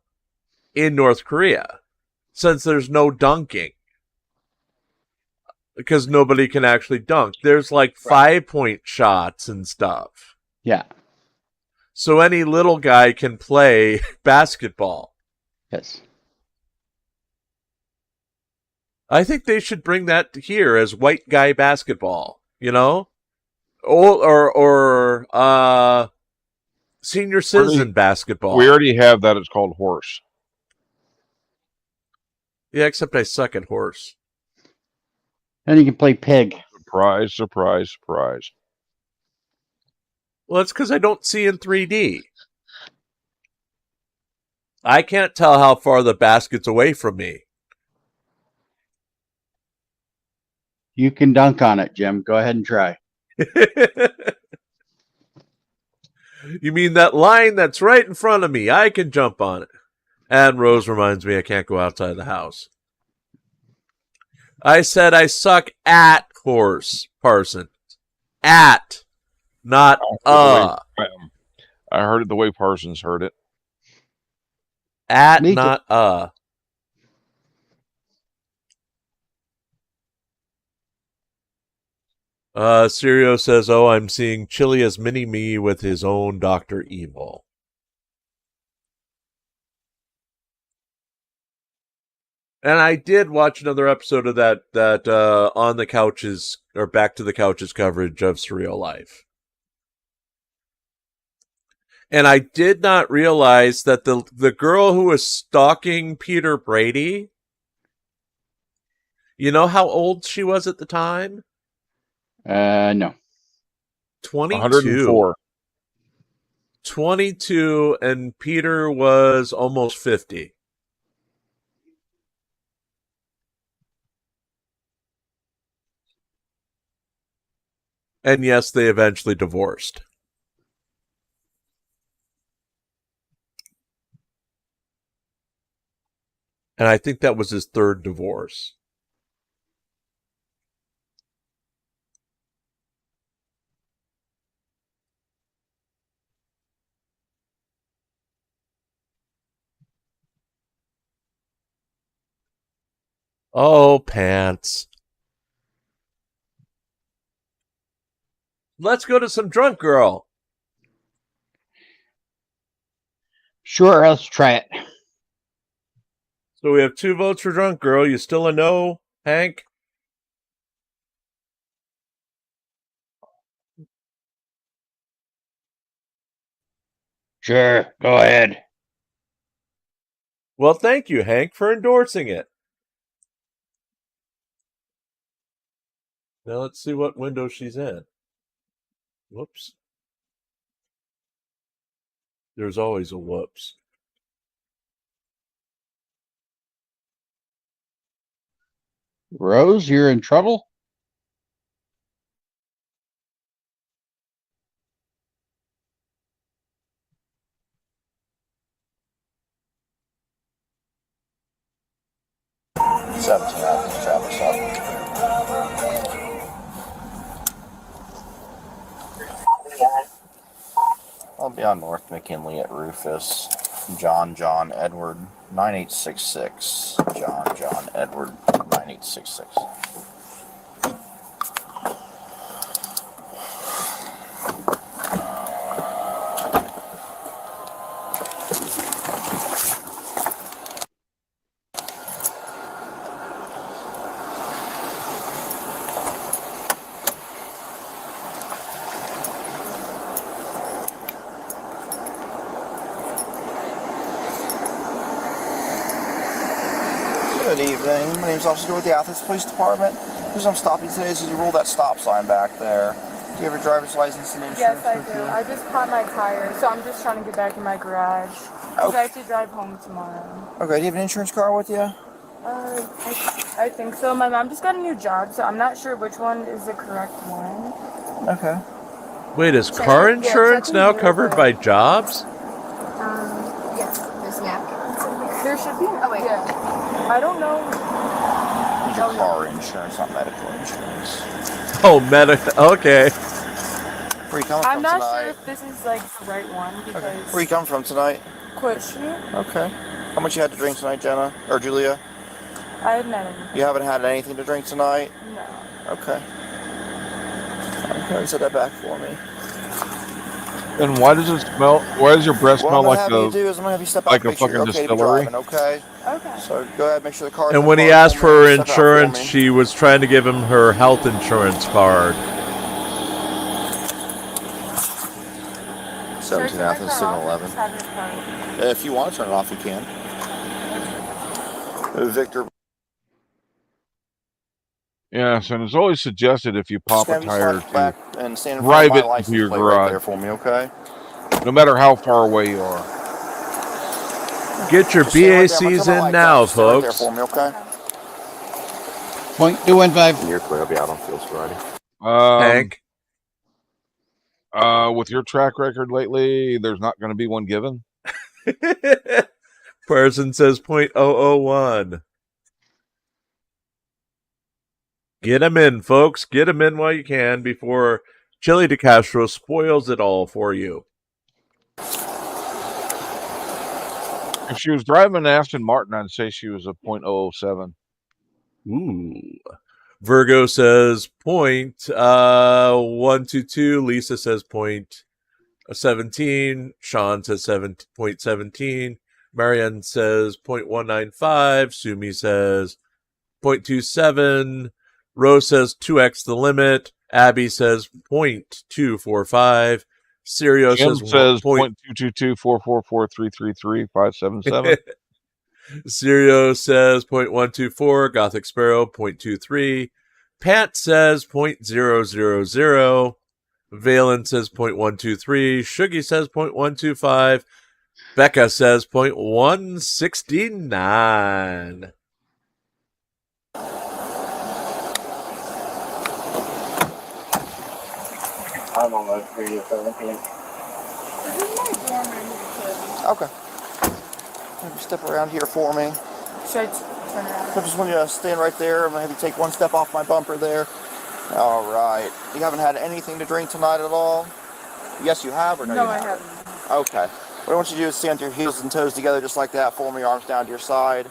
in North Korea since there's no dunking. Because nobody can actually dunk. There's like 5-point shots and stuff. Yeah. So any little guy can play basketball. Yes. I think they should bring that here as white guy basketball, or senior citizen basketball. We already have that. It's called horse. Yeah, except I suck at horse. And you can play pig. Surprise, surprise, surprise. Well, it's because I don't see in 3D. I can't tell how far the basket's away from me. You can dunk on it, Jim. Go ahead and try. You mean that line that's right in front of me? I can jump on it. And Rose reminds me I can't go outside the house. I said I suck at horse, Parsons. At, not I heard it the way Parsons heard it. At, Me too. not Sirio says, oh, I'm seeing Chille as mini-me with his own Dr. Evil. And I did watch another episode of that On the Couches, or Back to the Couches coverage of Surreal Life. And I did not realize that the girl who was stalking Peter Brady, you know how old she was at the time? No. 22. 104. 22, and Peter was almost 50. And yes, they eventually divorced. And I think that was his third divorce. Oh, pants. Let's go to some drunk girl. Sure, let's try it. So we have 2 votes for drunk girl. You still a no, Hank? Sure, go ahead. Well, thank you, Hank, for endorsing it. Now let's see what window she's in. Whoops. There's always a whoops. Rose, you're in trouble? I'll be on North McKinley at Rufus. John Edward 9866. John Edward 9866. Good evening. My name is Officer with the Athens Police Department. The reason I'm stopping today is you rolled that stop sign back there. Do you have a driver's license and insurance? Yes, I do. I just caught my tire, so I'm just trying to get back in my garage. Because I have to drive home tomorrow. Okay, do you have an insurance card with you? I think so. My mom just got a new job, so I'm not sure which one is the correct one. Okay. Wait, is car insurance now covered by jobs? Yes, there's napkins. There should be. Oh, wait. Yeah. I don't know. These are car insurance, not medical insurance. Oh, medical. Okay. Where are you coming I'm from not tonight? sure if this is like the right one because. Okay. Where are you coming from tonight? Quit Street. Okay. How much you had to drink tonight, Jenna? Or Julia? I had none of them. You haven't had anything to drink tonight? No. Okay. Okay, set that back for me. And why does it smell? Why does your breath What smell I'm gonna like have you do is I'm gonna have you step out like and a make sure you're fucking okay to be distillery? driving, okay? Okay. So go ahead, make sure the car. And when he asked for her insurance, she was trying to give him her health insurance card. 17 Athens, signal 11. If you want to turn it off, you can. Victor. Yes, and it's always suggested if you pop a Just gonna tire be back to and stand in drive front of it my into license your plate right there garage, for me, okay? no matter how far away you are. Get your Just stand right there. I'm gonna BACs turn my in lights now, off. Just stay right there folks. for me, okay? .215. You're clear. I'll be out on field Friday. Hank. With your track record lately, there's not going to be one given. Person says 0.001. Get them in, folks. Get them in while you can before Chille DeCastro spoils it all for you. If she was driving an Aston Martin, I'd say she was a .007. Ooh. Virgo says 0.122. Lisa says 0.17. Sean says 7.17. Marianne says 0.195. Sumi says 0.27. Rose says 2x the limit. Abby says 0.245. Sirio Jim says point 0.222-444-333-577. Sirio says 0.124. Gothic Sparrow 0.23. Pat says 0.000. Valen says 0.123. Shuggy says 0.125. Becca says 0.169. I'm on the radio 17. Okay. Maybe step around here for me. Should I turn around? I just want you to stand right there. I'm gonna have you take one step off my bumper there. All right. You haven't had anything to drink tonight at all? Yes, you have, or no? No, you I haven't? haven't. Okay. What I want you to do is stand your heels and toes together just like that for me. Arms down to your side.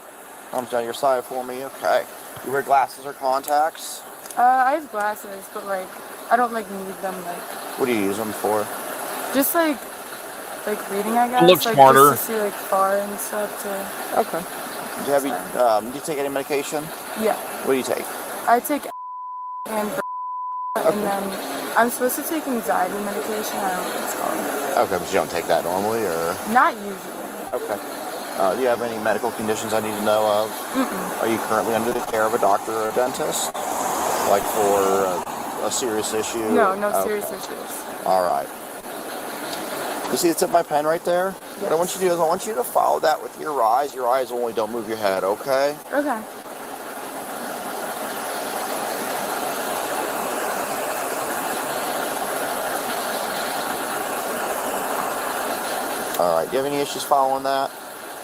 Arms down your side for me. Okay. You wear glasses or contacts? I have glasses, but like I don't like need them. Like What do you use them for? just like reading, I guess. Look like smarter. just to see like far and stuff. Okay. Do you take any medication? Yeah. What do you take? I take and then I'm supposed to take anxiety medication. I don't know what it's called. Okay, but you don't take that normally, or? Not usually. Okay. Do you have any medical conditions I need to know of? Mm-mm. Are you currently under the care of a doctor or a dentist? Like for a serious issue? No serious issues. All right. You see the tip of my pen right there? Yes. What I want you to do is I want you to follow that with your eyes. Your eyes only, don't move your head, okay? Okay. All right. Do you have any issues following that?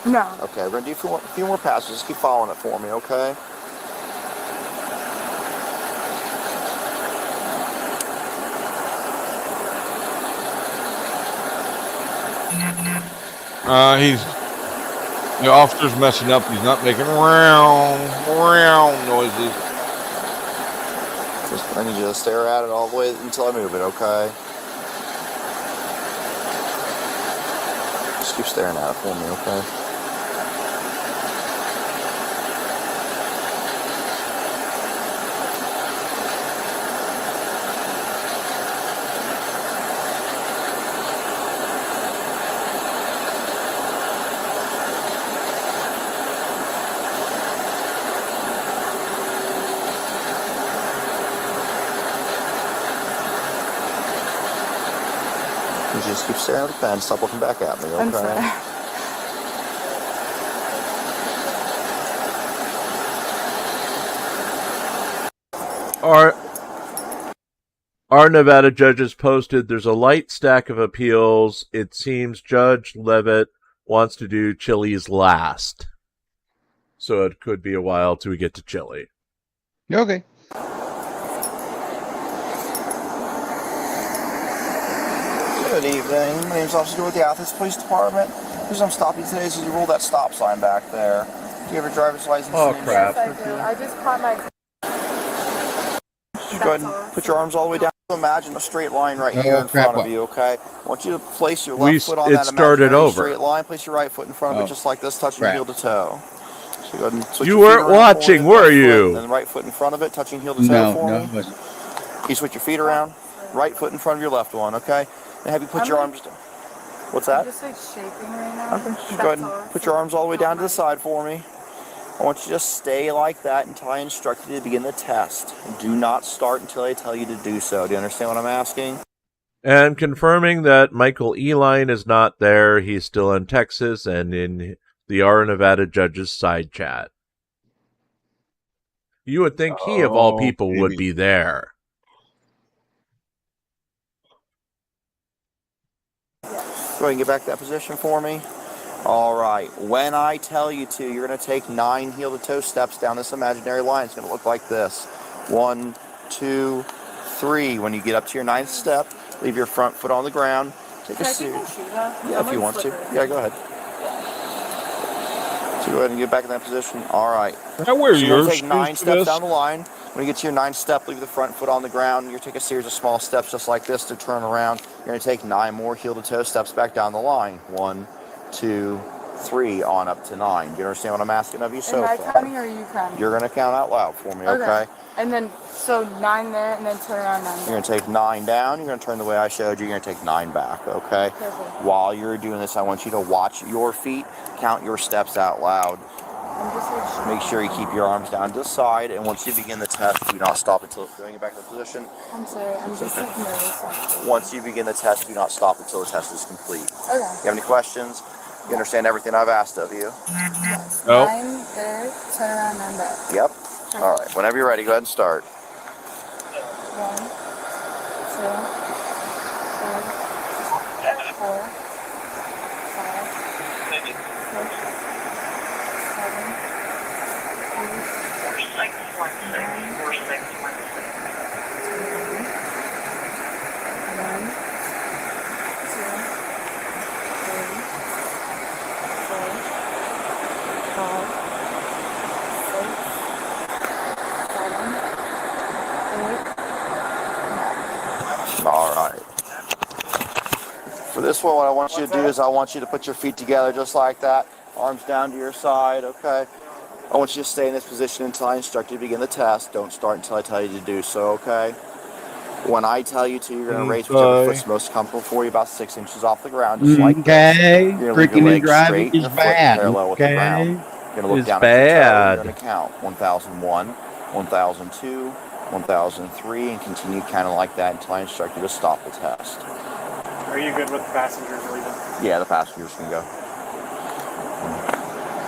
No. Okay, we're going to do a few more passes. Just keep following it for me, okay? The officer's messing up. He's not making round noises. I need you to stare at it all the way until I move it, okay? Just keep staring at it for me, okay? You just keep staring at the pen. Stop looking back at me, okay? I'm sorry. Our Nevada judges posted there's a light stack of appeals. It seems Judge Levitt wants to do Chille's last. So it could be a while till we get to Chille. Okay. Good evening. My name's Officer with the Athens Police Department. The reason I'm stopping today is you rolled that stop sign back there. Do you have a driver's license? Oh, and crap. Yes, I do. I just caught my. Just go ahead and put your arms all the way down. Imagine a straight line right here in front of you, okay? I want you to place your left foot on that imaginary straight line. Place your right foot in front of it just like this, touching heel to toe. So go ahead and switch You your feet weren't around watching, for me, were left you? foot, and then right foot in front of it, touching heel to toe for me. it wasn't. Can you switch your feet around? Right foot in front of your left one, okay? And have you put your arms down. What's that? I'm just like shaking right now. Okay. Just go ahead and put your arms all the way down to the side for me. I want you to just stay like that until I instruct you to begin the test. Do not start until I tell you to do so. Do you understand what I'm asking? And confirming that Michael Eline is not there. He's still in Texas and in the R Nevada judge's side chat. You would think he, of all people, would be there. Go ahead and get back to that position for me. All right. When I tell you to, you're going to take 9 heel-to-toe steps down this imaginary line. It's going to look like this. 1, 2, 3. When you get up to your 9th step, leave your front foot on the ground. Take a seat. Yeah, if you want to. Yeah, go ahead. So go ahead and get back in that position. All right. I wear so yours. You're going to take 9 steps down the line. When you get to your 9th step, leave the front foot on the ground. You're going to take a series of small steps just like this to turn around. You're going to take 9 more heel-to-toe steps back down the line. 1, 2, 3, on up to 9. Do you understand what I'm asking of you so far? Am I counting or are you counting? You're going to count out loud for me, okay? And then, so 9 there, and then turn around 9 down. You're going to take 9 down. You're going to turn the way I showed you. You're going to take 9 back, okay? Perfect. While you're doing this, I want you to watch your feet, count your steps out loud. Make sure you keep your arms down to the side, and once you begin the test, do not stop until doing it back to the position. I'm sorry, I'm just like nervous. Once you begin the test, do not stop until the test is complete. Okay. You have any questions? You understand everything I've asked of you? Yes. Nope. 9 there, turn around 9 back. Yep. All right. Whenever you're ready, go ahead and start. 1, 2, 3, 4, 5, 6, All right. For this one, what I want you to do is I want you to put your feet together just like that. Arms down to your side, okay? I want you to stay in this position until I instruct you to begin the test. Don't start until I tell you to do so, okay? When I tell you to, you're going to raise whichever foot's most comfortable for you, about 6 inches off the ground, just like this. You're going to leave your legs straight and your foot parallel with the ground. You're going to look down at your toe. You're going to count 1001, 1002, 1003, and continue counting like that until I instruct you to stop the test. Are you good with the passengers leaving? Yeah, the passengers can go.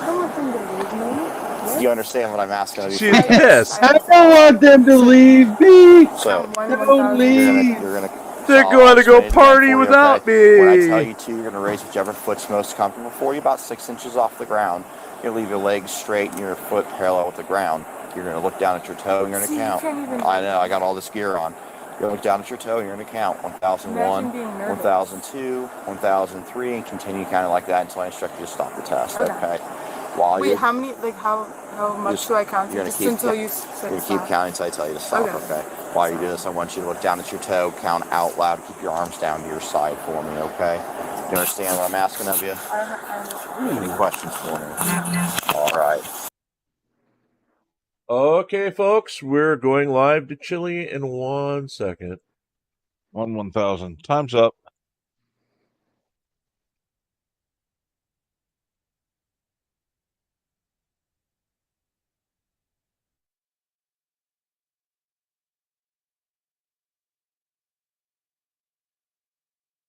I don't want them to leave me. Do you understand what I'm asking of you? She's pissed. I don't want them to leave me. So, Don't leave. They're going to go party without me. When I tell you to, you're going to raise whichever foot's most comfortable for you, about 6 inches off the ground. You're going to leave your legs straight and your foot parallel with the ground. You're going to look down at your toe and you're going to count. I know, I got all this gear on. You're going to look down at your toe and you're going to count 1001, 1002, 1003, and continue counting like that until I instruct you to stop the test, okay? Wait, how many, like, how much do I count? You're Just keep, until you you're going to keep counting until I tell you to stop, okay? While you do this, I want you to look down at your toe, count out loud, keep your arms down to your side for me, okay? Do you understand what I'm asking of you? Any questions for me? All right. Okay, folks, we're going live to Chille in 1 second. 1000. Time's up.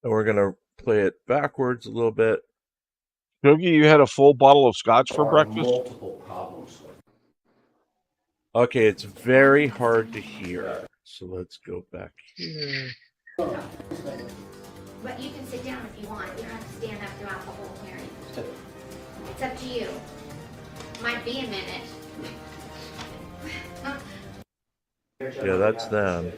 And we're going to play it backwards a little bit. Yogi, you had a full bottle of scotch for breakfast? Multiple problems. Okay, it's very hard to hear. So let's go back here. But you can sit down if you want. You don't have to stand up throughout the whole hearing. It's up to you. Might be a minute. Yeah, that's them.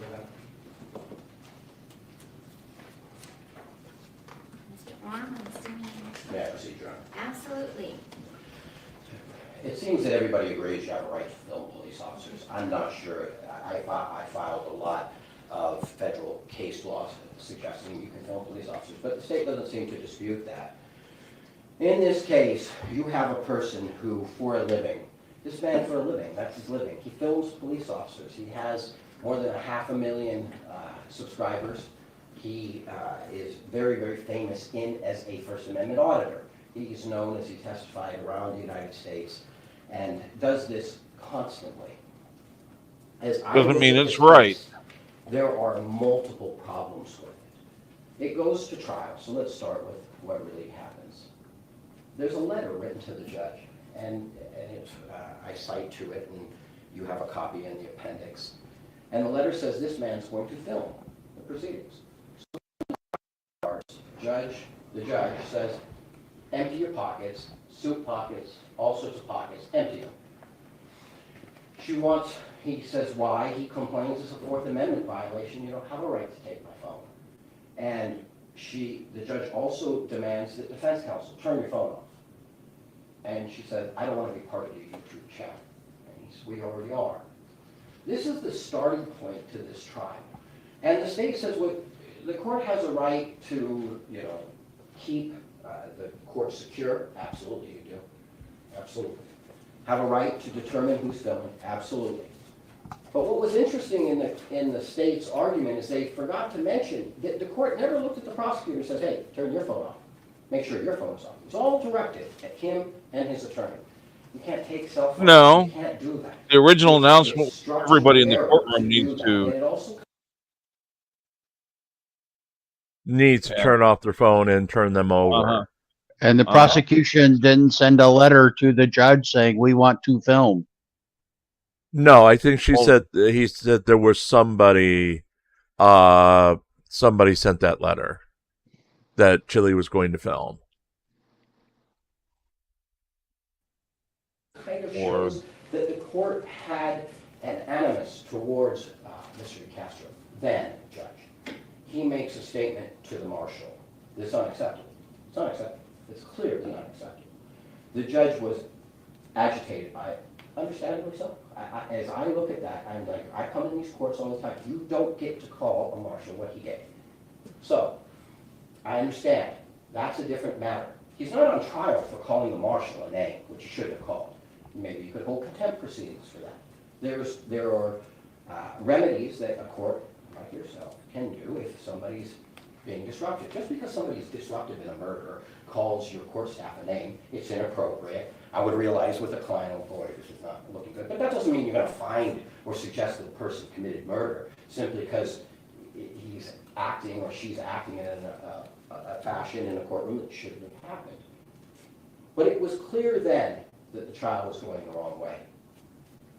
Mr. Orm, May I proceed, Your Honor? absolutely. It seems that everybody agrees you have a right to film police officers. I'm not sure. I filed a lot of federal case laws suggesting you can film police officers, but the state doesn't seem to dispute that. In this case, you have a person who, for a living, this man for a living, that's his living, he films police officers. He has more than 500,000 subscribers. He is very, very famous as a First Amendment auditor. He's known as he testified around the United States and does this constantly. Doesn't mean it's right. There are multiple problems with it. It goes to trial, so let's start with what really happens. There's a letter written to the judge, and I cite to it, and you have a copy in the appendix. And the letter says this man's going to film the proceedings. So the judge says, empty your pockets, suit pockets, all sorts of pockets, empty them. He says why. He complains it's a Fourth Amendment violation. You don't have a right to take my phone. And the judge also demands that defense counsel turn your phone off. And she said, I don't want to be part of your YouTube channel. And he said, we already are. This is the starting point to this trial. And the state says, well, the court has a right to, keep the court secure. Absolutely, you do. Absolutely. Have a right to determine who's filming. Absolutely. But what was interesting in the state's argument is they forgot to mention that the court never looked at the prosecutor and said, hey, turn your phone off. Make sure your phone's off. It's all directed at him and his attorney. You can't take cell phones. No. You can't do that. The original announcement, everybody in the courtroom needs to turn off their phone and turn them over. And the prosecution didn't send a letter to the judge saying, we want to film. No, I think he said there was somebody sent that letter that Chille was going to film. Kind of shows that the court had an animus towards Mr. DeCastro, then judge. He makes a statement to the marshal. This is unacceptable. It's unacceptable. It's clearly unacceptable. The judge was agitated by it, understandably so. As I look at that, I'm like, I come in these courts all the time. You don't get to call a marshal what he gave. So, I understand. That's a different matter. He's not on trial for calling the marshal a name, which he should have called. Maybe you could hold contempt proceedings for that. There are remedies that a court like yourself can do if somebody's being disruptive. Just because somebody's disruptive in a murder calls your court staff a name, it's inappropriate. I would realize with a client, oh boy, this is not looking good. But that doesn't mean you're going to find or suggest that the person committed murder simply because he's acting or she's acting in a fashion in a courtroom that shouldn't have happened. But it was clear then that the trial was going the wrong way.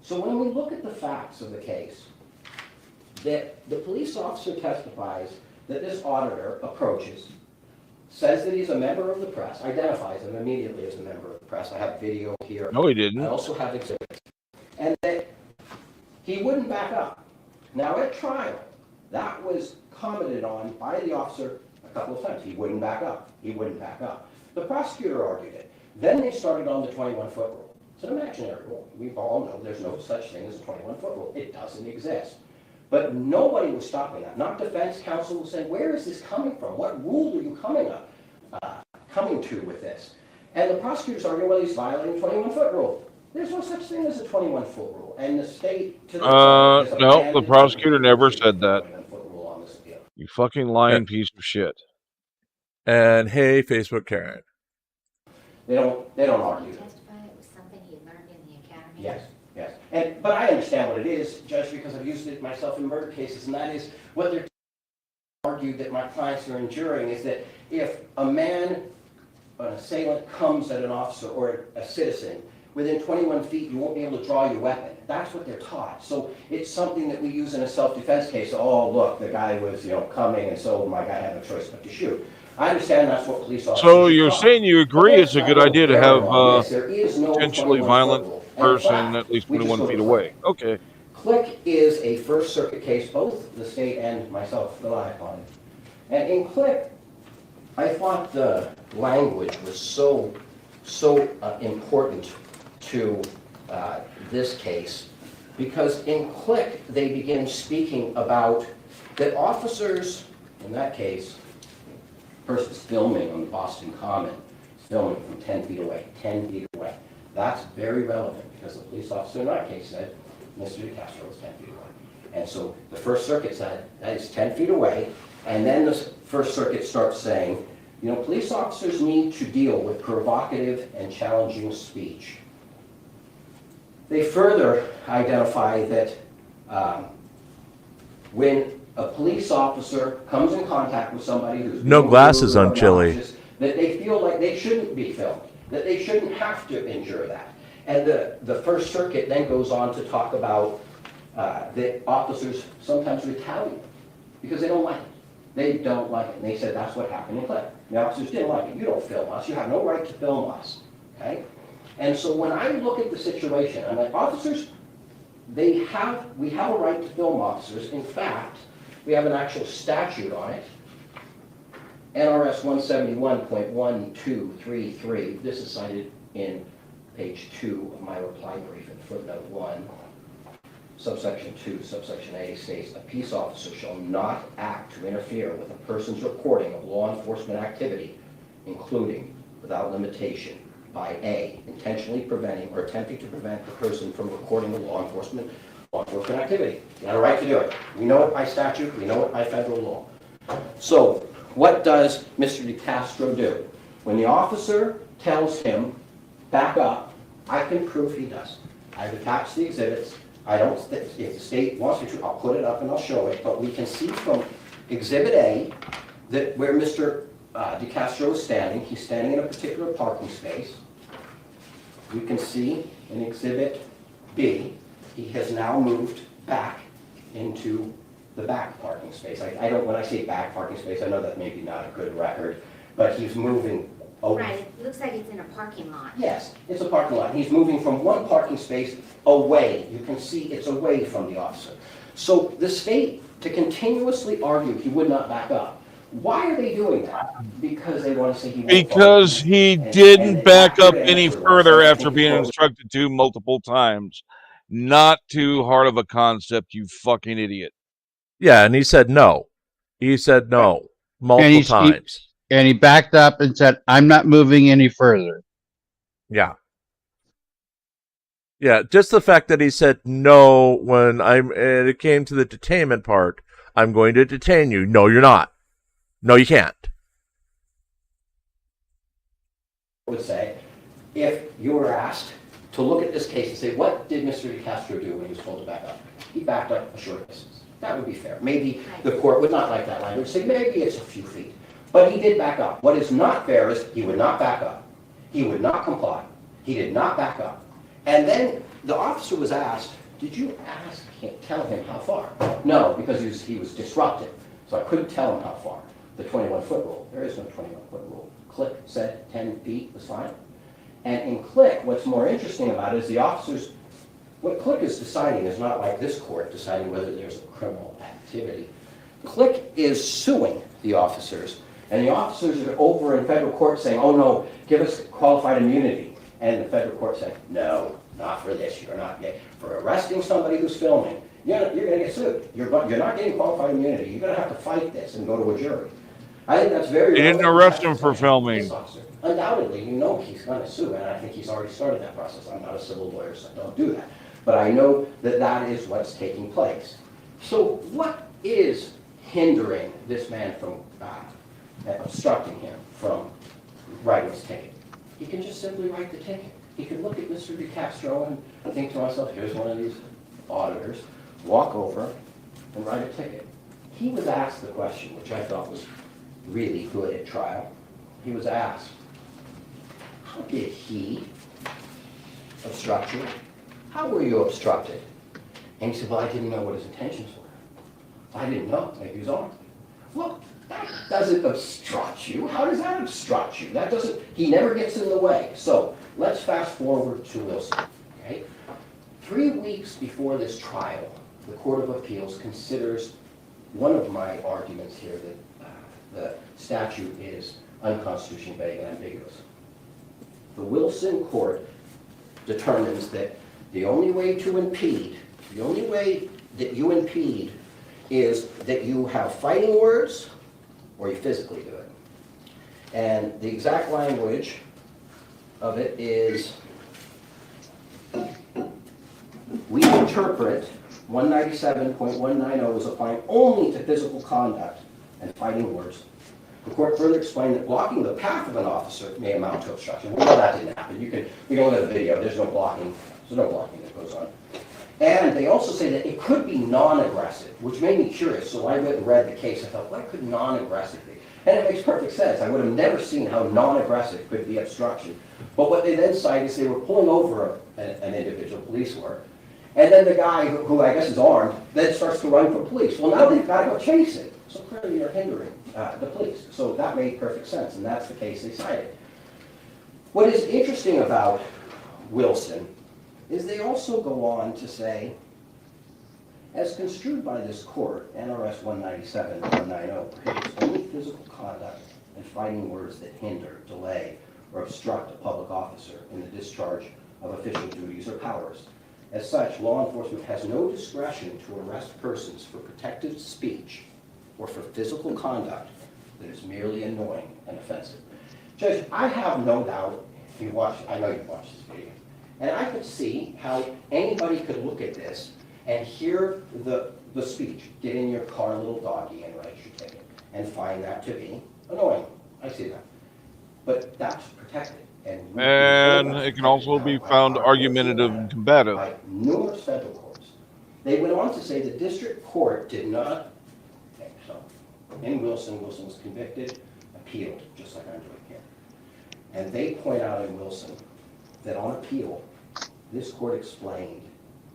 So when we look at the facts of the case, that the police officer testifies that this auditor approaches, says that he's a member of the press, identifies him immediately as a member of the press. I have video here. No, he didn't. I also have exhibits. And that he wouldn't back up. Now at trial, that was commented on by the officer a couple of times. He wouldn't back up. He wouldn't back up. The prosecutor argued it. Then they started on the 21-foot rule. It's an imaginary rule. We all know there's no such thing as a 21-foot rule. It doesn't exist. But nobody was stopping that. Not defense counsel was saying, where is this coming from? What rule are you coming to with this? And the prosecutors arguing, well, he's violating the 21-foot rule. There's no such thing as a 21-foot rule. And the state... No, the prosecutor never said that. You fucking lying piece of shit. And hey, Facebook Karen. They don't argue. Testify it was something he learned in the academy. Yes. But I understand what it is, Judge, because I've used it myself in murder cases, and that is what they're argued that my clients are enduring is that if a man, an assailant, comes at an officer or a citizen, within 21 feet, you won't be able to draw your weapon. That's what they're taught. So it's something that we use in a self-defense case. Oh, look, the guy was, coming, and so my guy had no choice but to shoot. I understand that's what police officers So you're saying you agree it's a good idea to have a potentially violent person at least 21 feet away. Okay. Click is a First Circuit case, both the state and myself rely upon it. And in Click, I thought the language was so important to this case, because in Click, they begin speaking about that officers, in that case, person's filming on the Boston Common, filming from 10 feet away, 10 feet away. That's very relevant because the police officer in that case said Mr. DeCastro was 10 feet away. And so the First Circuit said that is 10 feet away, and then the First Circuit starts saying, police officers need to deal with provocative and challenging speech. They further identify that when a police officer comes in contact with somebody who's No being glasses rude or on Chille. obnoxious, that they feel like they shouldn't be filmed, that they shouldn't have to endure that. And the First Circuit then goes on to talk about that officers sometimes retaliate because they don't like it. They don't like it. And they said that's what happened in Click. The officers didn't like it. You don't film us. You have no right to film us. Okay? And so when I look at the situation, I'm like, officers, we have a right to film officers. In fact, we have an actual statute on it. NRS 171.1233. This is cited in page 2 of my reply brief in footnote 1. Subsection 2, subsection A states, a peace officer shall not act to interfere with a person's recording of law enforcement activity, including, without limitation, by A, intentionally preventing or attempting to prevent the person from recording the law enforcement activity. You have a right to do it. We know it by statute, we know it by federal law. So, what does Mr. DeCastro do? When the officer tells him, back up, I can prove he does. I've attached the exhibits. If the state wants me to, I'll put it up and I'll show it, but we can see from Exhibit A that where Mr. DeCastro is standing, he's standing in a particular parking space. We can see in Exhibit B, he has now moved back into the back parking space. When I say back parking space, I know that may be not a good record, but he's moving over. Right, it looks like it's in a parking lot. Yes, it's a parking lot. He's moving from one parking space away. You can see it's away from the officer. So the state, to continuously argue he would not back up, why are they doing that? Because they want to say he won't. Because he didn't back up any further after being instructed to multiple times. Not too hard of a concept, you fucking idiot. Yeah, and he said no. He said no multiple times. And he backed up and said, I'm not moving any further. Yeah. Yeah, just the fact that he said no when and it came to the detainment part, I'm going to detain you. No, you're not. No, you can't. I would say, if you were asked to look at this case and say, what did Mr. DeCastro do when he was told to back up? He backed up a short distance. That would be fair. Maybe the court would not like that language. Say, maybe it's a few feet. But he did back up. What is not fair is he would not back up. He would not comply. He did not back up. And then the officer was asked, did you tell him how far? No, because he was disrupted. So I couldn't tell him how far. The 21-foot rule. There is no 21-foot rule. Click said 10 feet was fine. And in Click, what's more interesting about it is the officers, what Click is deciding is not like this court deciding whether there's a criminal activity. Click is suing the officers. And the officers are over in federal court saying, oh no, give us qualified immunity. And the federal court said, no, not for this. You're not getting, for arresting somebody who's filming, you're going to get sued. You're not getting qualified immunity. You're going to have to fight this and go to a jury. I think that's very. They didn't arrest him for filming. Undoubtedly, you know he's going to sue, and I think he's already started that process. I'm not a civil lawyer, so don't do that. But I know that that is what's taking place. So what is hindering this man from obstructing him from writing his ticket? He can just simply write the ticket. He can look at Mr. DeCastro and think to myself, here's one of these auditors, walk over and write a ticket. He was asked the question, which I thought was really good at trial. He was asked, how did he obstruct you? How were you obstructed? And he said, well, I didn't know what his intentions were. I didn't know. Maybe he was armed. Well, that doesn't obstruct you. How does that obstruct you? That doesn't, he never gets in the way. So let's fast forward to Wilson. Okay? 3 weeks before this trial, the Court of Appeals considers one of my arguments here that the statute is unconstitutional, vague, and ambiguous. The Wilson court determines that the only way to impede, the only way that you impede is that you have fighting words or you physically do it. And the exact language of it is, we interpret 197.190 as applying only to physical conduct and fighting words. The court further explained that blocking the path of an officer may amount to obstruction. We know that didn't happen. We can look at the video. There's no blocking. There's no blocking that goes on. And they also say that it could be non-aggressive, which made me curious. So I went and read the case. I thought, what could non-aggressive be? And it makes perfect sense. I would have never seen how non-aggressive could be obstruction. But what they then cite is they were pulling over an individual, police were, and then the guy, who I guess is armed, then starts to run from police. Well, now they've got to go chase it. So clearly you're hindering the police. So that made perfect sense, and that's the case they cited. What is interesting about Wilson is they also go on to say, as construed by this court, NRS 197-190 prohibits only physical conduct and fighting words that hinder, delay, or obstruct a public officer in the discharge of official duties or powers. As such, law enforcement has no discretion to arrest persons for protective speech or for physical conduct that is merely annoying and offensive. Judge, I have no doubt, I know you've watched this video, and I could see how anybody could look at this and hear the speech, get in your car, little doggy, and write your ticket, and find that to be annoying. I see that. But that's protected. And it can also be found argumentative and combative. By numerous federal courts. They went on to say the district court did not, so in Wilson was convicted, appealed, just like I'm doing here. And they point out in Wilson that on appeal, this court explained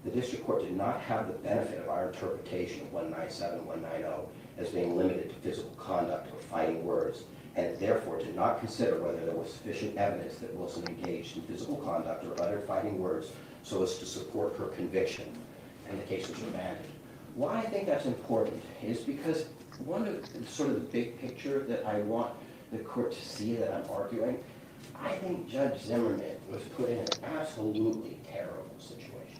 the district court did not have the benefit of our interpretation of 197-190 as being limited to physical conduct or fighting words, and therefore did not consider whether there was sufficient evidence that Wilson engaged in physical conduct or other fighting words so as to support her conviction, and the case was remanded. Why I think that's important is because one of the sort of the big picture that I want the court to see that I'm arguing, I think Judge Zimmerman was put in an absolutely terrible situation.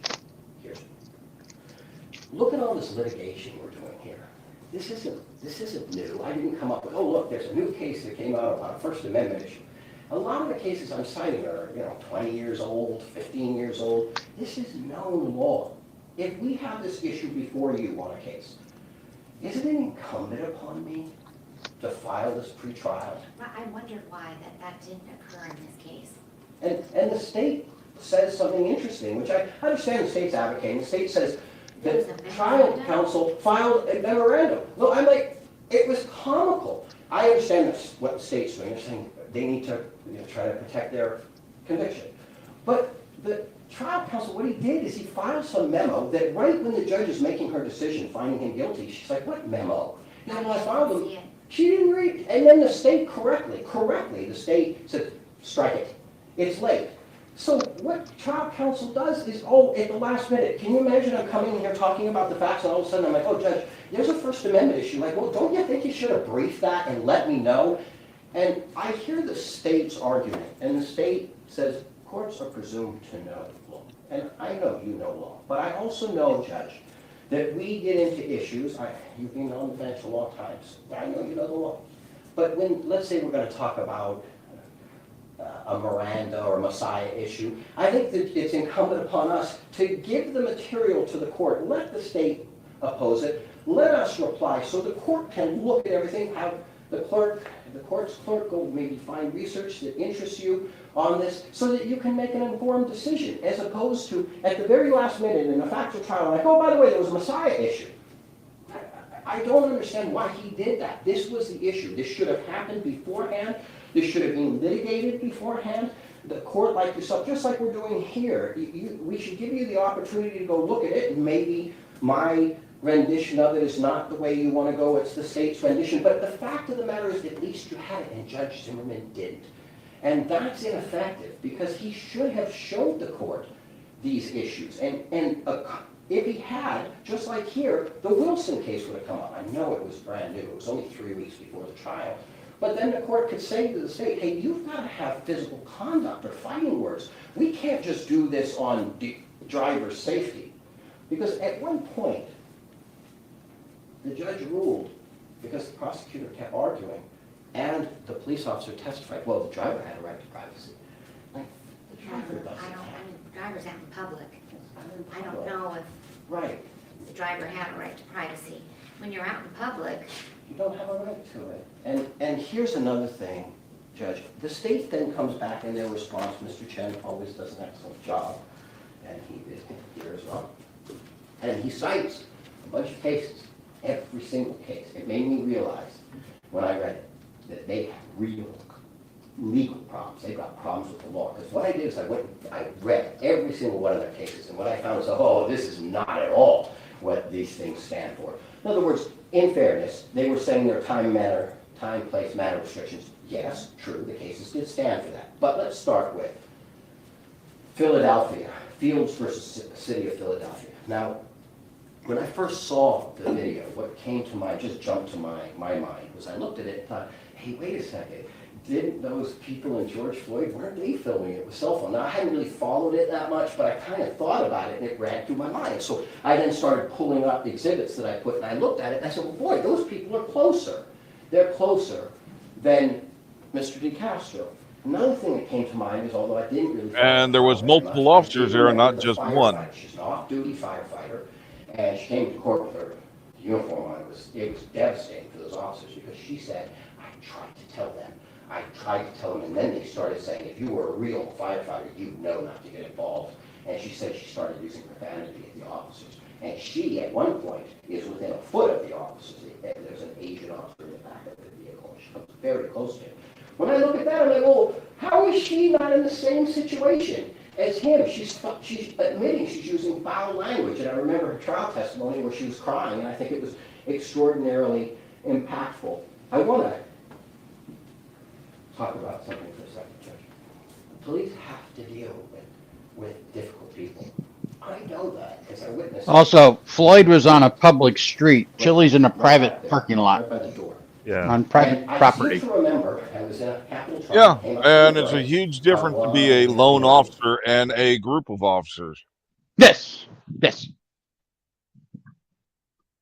Look at all this litigation we're doing here. This isn't new. I didn't come up with, oh look, there's a new case that came out about a First Amendment issue. A lot of the cases I'm citing are 20 years old, 15 years old. This is known law. If we have this issue before you on a case, isn't it incumbent upon me to file this pretrial? I wondered why that didn't occur in this case. And the state says something interesting, which I understand the state's advocating. The state says that trial counsel filed a memorandum. Well, I'm like, it was comical. I understand what the state's doing. They're saying they need to try to protect their conviction. But the trial counsel, what he did is he filed some memo that right when the judge is making her decision, finding him guilty, she's like, what memo? I filed them. She didn't read it. And then the state correctly, the state said, strike it. It's late. So what trial counsel does is, at the last minute, can you imagine I'm coming in here talking about the facts and all of a sudden I'm like, oh, Judge, there's a First Amendment issue. Like, well, don't you think you should have briefed that and let me know? And I hear the state's argument, and the state says courts are presumed to know law. And I know you know law, but I also know, Judge, that we get into issues. You've been on the bench a long time, so I know you know the law. But when, let's say we're going to talk about a Miranda or Messiah issue, I think that it's incumbent upon us to give the material to the court. Let the state oppose it. Let us reply so the court can look at everything, have the court's clerk go maybe find research that interests you on this so that you can make an informed decision, as opposed to at the very last minute in a factual trial, like, oh, by the way, there was a Messiah issue. I don't understand why he did that. This was the issue. This should have happened beforehand. This should have been litigated beforehand. The court, like yourself, just like we're doing here, we should give you the opportunity to go look at it, and maybe my rendition of it is not the way you want to go, it's the state's rendition. But the fact of the matter is, at least you had it, and Judge Zimmerman didn't. And that's ineffective, because he should have showed the court these issues. And if he had, just like here, the Wilson case would have come up. I know it was brand new. It was only 3 weeks before the trial. But then the court could say to the state, hey, you've got to have physical conduct or fighting words. We can't just do this on driver's safety. Because at one point, the judge ruled, because the prosecutor kept arguing, and the police officer testified, well, the driver had a right to privacy. Like, the driver doesn't have. The driver's out in public. I don't know if the driver had a right to privacy. When you're out in public, You don't have a right to it. And here's another thing, Judge. The state then comes back in their response. Mr. Chen always does an excellent job, and he is here as well. And he cites a bunch of cases, every single case. It made me realize when I read it that they have real legal problems. They've got problems with the law. Because what I did is I read every single one of their cases, and what I found was, oh, this is not at all what these things stand for. In other words, in fairness, they were saying their time, place, manner restrictions. Yes, true, the cases did stand for that. But let's start with Philadelphia, Fields versus City of Philadelphia. Now, when I first saw the video, what came to mind, just jumped to my mind, was I looked at it and thought, hey, wait a second. Didn't those people in George Floyd, weren't they filming it with cell phone? Now, I hadn't really followed it that much, but I kind of thought about it, and it ran through my mind. So I then started pulling up the exhibits that I put, and I looked at it, and I said, well, boy, those people are closer. They're closer than Mr. DeCastro. Another thing that came to mind is, although I didn't really... And there was multiple officers there, not just one. She's an off-duty firefighter, and she came to court with her uniform on. It was devastating for those officers, because she said, I tried to tell them, and then they started saying, if you were a real firefighter, you'd know not to get involved. And she said she started using profanity at the officers. And she, at one point, is within a foot of the officers. There's an Asian officer in the back of the vehicle, and she comes very close to him. When I look at that, I'm like, well, how is she not in the same situation as him? She's admitting she's using foul language. And I remember her trial testimony where she was crying, and I think it was extraordinarily impactful. I want to talk about something for a second, Judge. Police have to deal with difficult people. I know that because I witnessed. Also, Floyd was on a public street. Chille's in a private parking lot. Right by the door. Yeah. On private property. I seem to remember I was in a capital Yeah, trial. and it's a huge difference to be a lone officer and a group of officers. Yes.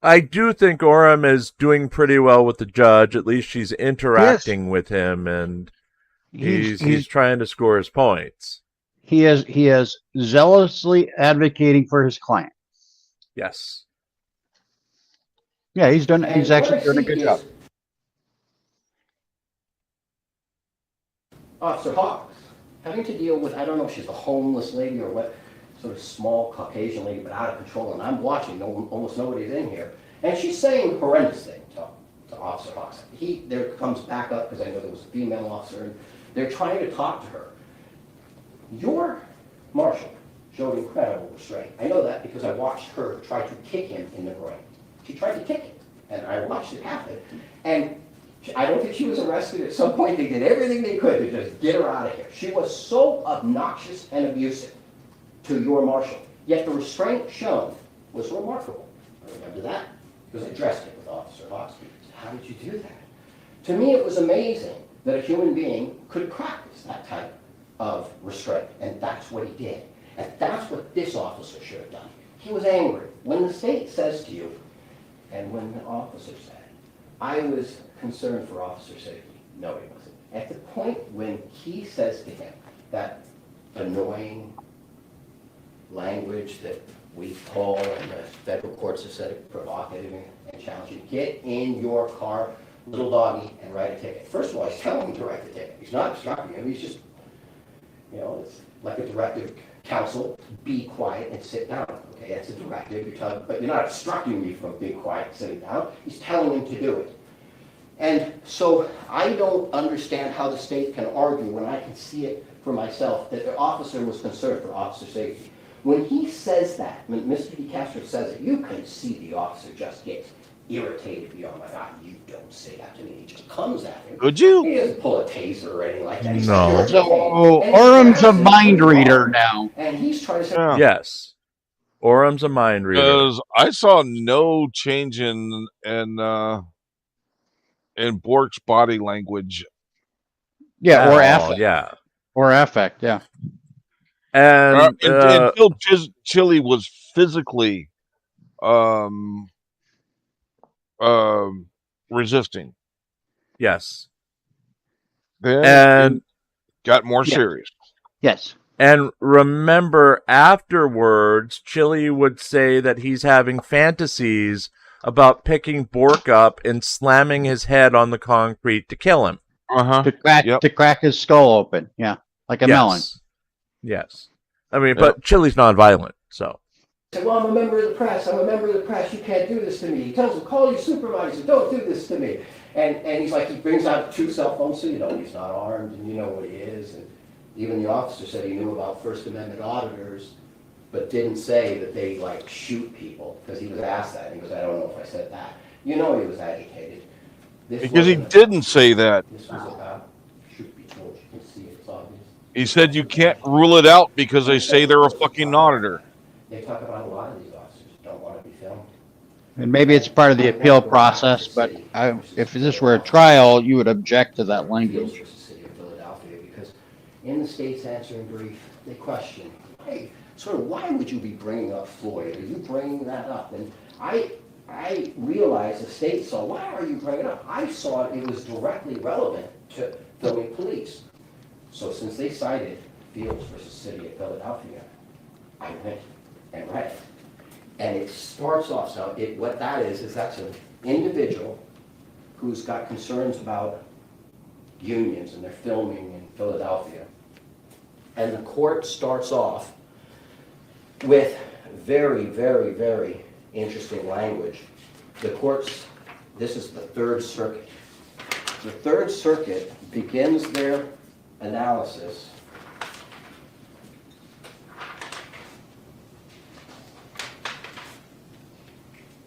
I do think Orem is doing pretty well with the judge. At least she's interacting with him, and he's trying to score his points. He is zealously advocating for his client. Yes. Yeah, he's actually doing a good job. Officer Hawks having to deal with, I don't know if she's a homeless lady or what, sort of small Caucasian lady, but out of control, and I'm watching, almost nobody's in here, and she's saying horrendous things to Officer Hawks. There comes back up, because I know there was a female officer, and they're trying to talk to her. Your marshal showed incredible restraint. I know that because I watched her try to kick him in the groin. She tried to kick him, and I watched it happen, and I don't think she was arrested. At some point, they did everything they could to just get her out of here. She was so obnoxious and abusive to your marshal, yet the restraint shown was remarkable. I remember that because I addressed it with Officer Hawks. How did you do that? To me, it was amazing that a human being could practice that type of restraint, and that's what he did. And that's what this officer should have done. He was angry. When the state says to you, and when the officer said, I was concerned for officer safety. No, he wasn't. At the point when he says to him that annoying language that we call, and the federal courts have said it, provocative and challenging, get in your car, little doggy, and write a ticket. First of all, he's telling him to write the ticket. He's not obstructing him. He's just, it's like a directive. Counsel, be quiet and sit down. Okay, that's a directive. But you're not obstructing me from being quiet and sitting down. He's telling him to do it. And so I don't understand how the state can argue when I can see it for myself that the officer was concerned for officer safety. When he says that, when Mr. DeCastro says it, you can see the officer just gets irritated beyond my God. You don't say that to me. He just comes at him. Could you? He doesn't pull a taser or anything like that. He's No. like, So Orem's a mind reader now. And he's trying to say, Yes. Orem's a mind reader. Because I saw no change in Bork's body language. Yeah, or affect. Yeah. Or affect, yeah. And until Chille was physically resisting. Yes. Then and it got more serious. Yes. And remember, afterwards, Chille would say that he's having fantasies about picking Bork up and slamming his head on the concrete to kill him. To crack his skull open. Yeah. Like a melon. Yes. I mean, but Chille's non-violent, so. Said, well, I'm a member of the press. I'm a member of the press. You can't do this to me. He tells him, call your supervisor. Don't do this to me. And he's like, he brings out 2 cell phones, so you know he's not armed and you know what he is. And even the officer said he knew about First Amendment auditors, but didn't say that they like shoot people, because he was asked that. He goes, I don't know if I said that. You know he was agitated. Because he didn't say that. This was about, should be told, you can see it's obvious. He said you can't rule it out because they say they're a fucking auditor. They talk about a lot of these officers don't want to be filmed. And maybe it's part of the appeal process, but if this were a trial, you would object to that language. The city of Philadelphia, because in the state's answering brief, they question, hey, sort of, why would you be bringing up Floyd? Are you bringing that up? And I realized the state saw, why are you bringing it up? I saw it was directly relevant to filming police. So since they cited Fields versus City of Philadelphia, I went and read it. And it starts off, so what that is that's an individual who's got concerns about unions and they're filming in Philadelphia. And the court starts off with very, very, very interesting language. The court's, this is the Third Circuit. The Third Circuit begins their analysis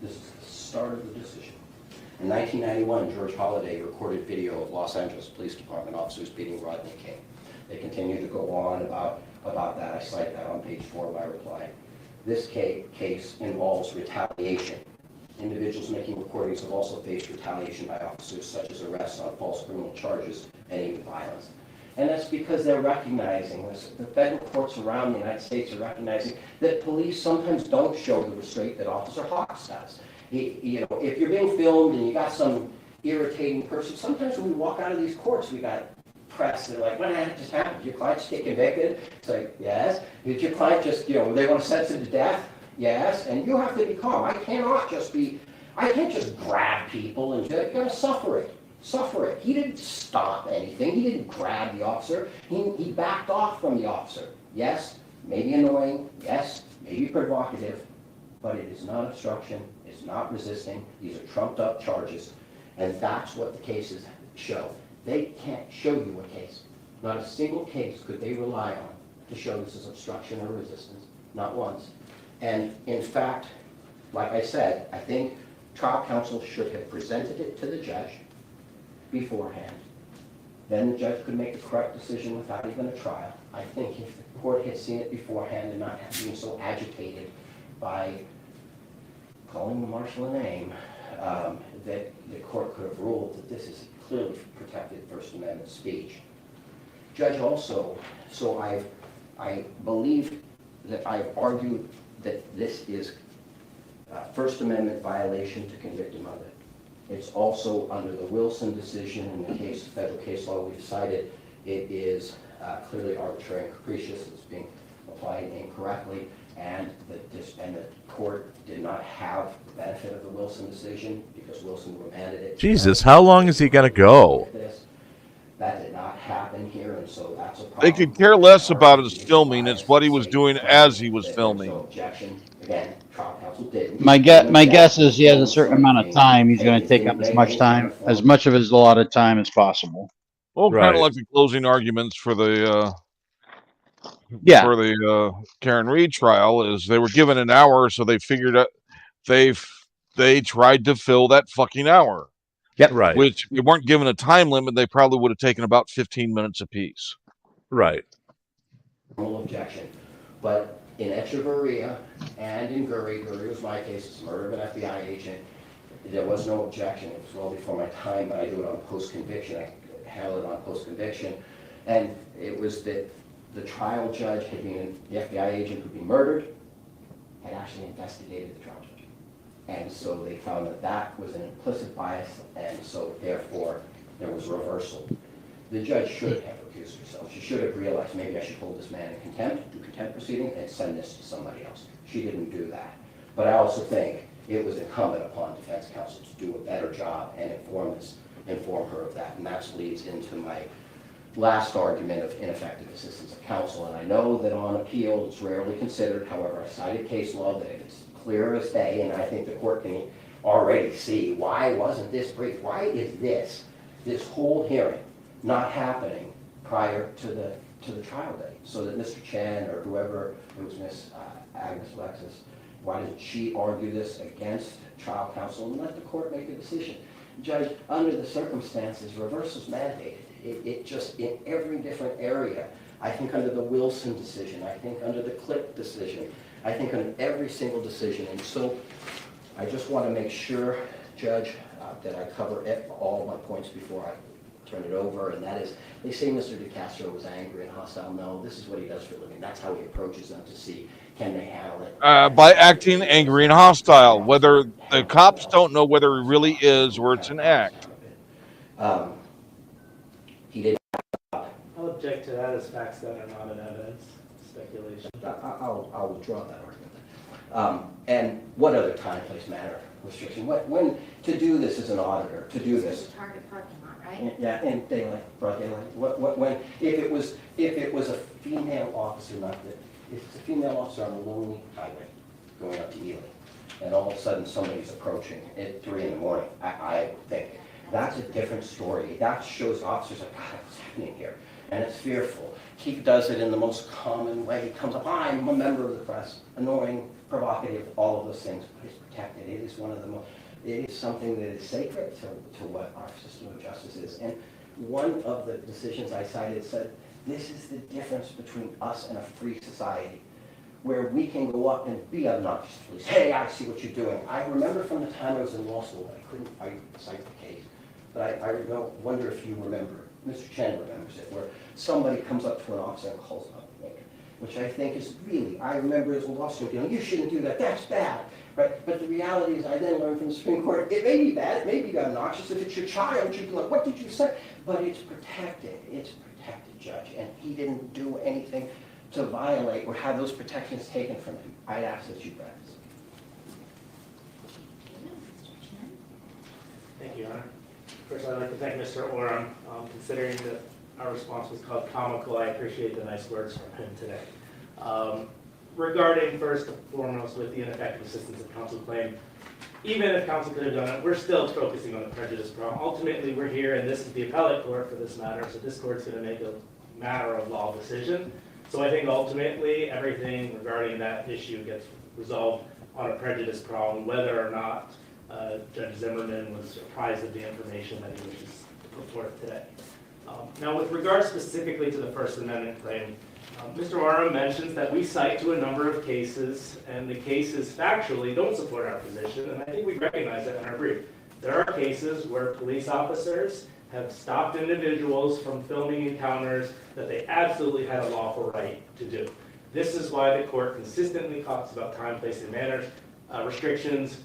this is the start of the decision. In 1991, George Holliday recorded video of Los Angeles Police Department officers beating Rodney King. They continue to go on about that. I cite that on page 4 of my reply. This case involves retaliation. Individuals making recordings have also faced retaliation by officers, such as arrests on false criminal charges and even violence. And that's because they're recognizing this. The federal courts around the United States are recognizing that police sometimes don't show the restraint that Officer Hawks does. You know, if you're being filmed and you got some irritating person, sometimes when we walk out of these courts, we got press, they're like, what just happened? Did your client just get convicted? It's like, yes. Did your client just, you know, they want to sentence him to death? Yes. And you have to be calm. I can't just grab people and you're going to suffer it. Suffer it. He didn't stop anything. He didn't grab the officer. He backed off from the officer. Yes, maybe annoying. Yes, maybe provocative. But it is not obstruction. It's not resisting. These are trumped up charges. And that's what the cases show. They can't show you a case. Not a single case could they rely on to show this is obstruction or resistance. Not once. And in fact, like I said, I think trial counsel should have presented it to the judge beforehand. Then the judge could make the correct decision without even a trial. I think if the court had seen it beforehand and not being so agitated by calling the marshal a name, that the court could have ruled that this is clearly protected First Amendment speech. Judge also, so I believe that I've argued that this is a First Amendment violation to convict him of it. It's also under the Wilson decision in the case, federal case law we decided it is clearly arbitrary and capricious. It's being applied incorrectly, and the court did not have the benefit of the Wilson decision because Wilson remanded it. Jesus, how long is he going to go? That did not happen here, and so that's a problem. They could care less about his filming. It's what he was doing as he was filming. Objection. Again, trial counsel didn't. My guess is he has a certain amount of time. He's going to take up as much of his allotted time as possible. Well, kind of like the closing arguments for the Karen Reed trial is they were given an hour, so they figured out they tried to fill that fucking hour. Yep. Right. Which they weren't given a time limit, they probably would have taken about 15 minutes apiece. Right. Objection. But in Echeverria and in Gurry was my case, it's murder of an FBI agent. There was no objection. It was well before my time, but I do it on post-conviction. I handled it on post-conviction. And it was that the trial judge had been, the FBI agent who'd been murdered, had actually investigated the trial judge. And so they found that that was an implicit bias, and so therefore there was reversal. The judge should have recused herself. She should have realized maybe I should hold this man in contempt, do contempt proceeding, and send this to somebody else. She didn't do that. But I also think it was incumbent upon defense counsel to do a better job and inform her of that. And that leads into my last argument of ineffective assistance of counsel. And I know that on appeal it's rarely considered. However, I cited case law that it's clear as day, and I think the court can already see why wasn't this brief? Why is this whole hearing not happening prior to the trial date, so that Mr. Chen or whoever, it was Miss Agnes Alexis, why didn't she argue this against trial counsel and let the court make a decision? Judge, under the circumstances, reversal's mandated. It just, in every different area, I think under the Wilson decision, I think under the Click decision, I think under every single decision. And so I just want to make sure, Judge, that I cover all my points before I turn it over, and that is, they say Mr. DeCastro was angry and hostile. No, this is what he does for a living. That's how he approaches them to see, can they handle it? By acting angry and hostile, whether the cops don't know whether he really is or it's an act. He did. I'll object to that as facts that are not in evidence. Speculation. I'll withdraw that argument. And what other time, place, manner restriction? When to do this as an auditor, to do this? Target parking lot, right? Yeah, in daylight, broad daylight. When if it was a female officer, not that if it's a female officer on a lonely highway going up to Ely, and all of a sudden somebody's approaching at 3 in the morning, I think that's a different story. That shows officers like, God, what's happening here? And it's fearful. He does it in the most common way. He comes up, I'm a member of the press, annoying, provocative, all of those things, but it's protected. It is one of the most, it is something that is sacred to what our system of justice is. And one of the decisions I cited said, this is the difference between us and a free society, where we can go up and be obnoxious to police. Hey, I see what you're doing. I remember from the time I was in law school, I cite the case, but I wonder if you remember, Mr. Chen remembers it, where somebody comes up to an officer and calls him a nigger, which I think is really, I remember as a law student, you shouldn't do that, that's bad, right? But the reality is, I then learned from the Supreme Court, it may be bad, it may be obnoxious. If it's your child, you'd be like, what did you say? But it's protected, Judge, and he didn't do anything to violate or have those protections taken from him. I'd ask that you practice. Thank you, Your Honor. First, I'd like to thank Mr. Oram. Considering that our response was called comical, I appreciate the nice words from him today. Regarding, first and foremost, with the ineffective assistance of counsel claim, even if counsel could have done it, we're still focusing on the prejudice problem. Ultimately, we're here, and this is the appellate court for this matter, so this court's going to make a matter of law decision. So I think ultimately everything regarding that issue gets resolved on a prejudice problem, whether or not Judge Zimmerman was apprised of the information that he wishes to put forth today. Now, with regard specifically to the First Amendment claim, Mr. Oram mentions that we cite to a number of cases, and the cases factually don't support our position, and I think we recognize that in our brief. There are cases where police officers have stopped individuals from filming encounters that they absolutely had a lawful right to do. This is why the court consistently talks about time, place, and manner restrictions.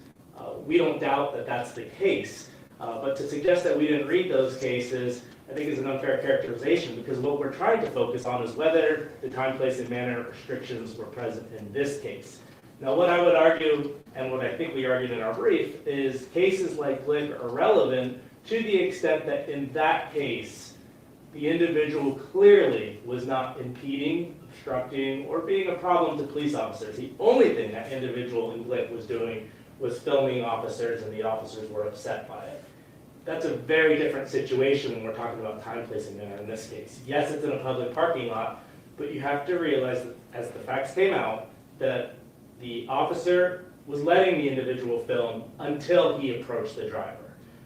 We don't doubt that that's the case, but to suggest that we didn't read those cases, I think is an unfair characterization, because what we're trying to focus on is whether the time, place, and manner restrictions were present in this case. Now, what I would argue, and what I think we argued in our brief, is cases like Glick are relevant to the extent that in that case, the individual clearly was not impeding, obstructing, or being a problem to police officers. The only thing that individual in Glick was doing was filming officers, and the officers were upset by it. That's a very different situation when we're talking about time, place, and manner in this case. Yes, it's in a public parking lot, but you have to realize that as the facts came out, that the officer was letting the individual film until he approached the driver.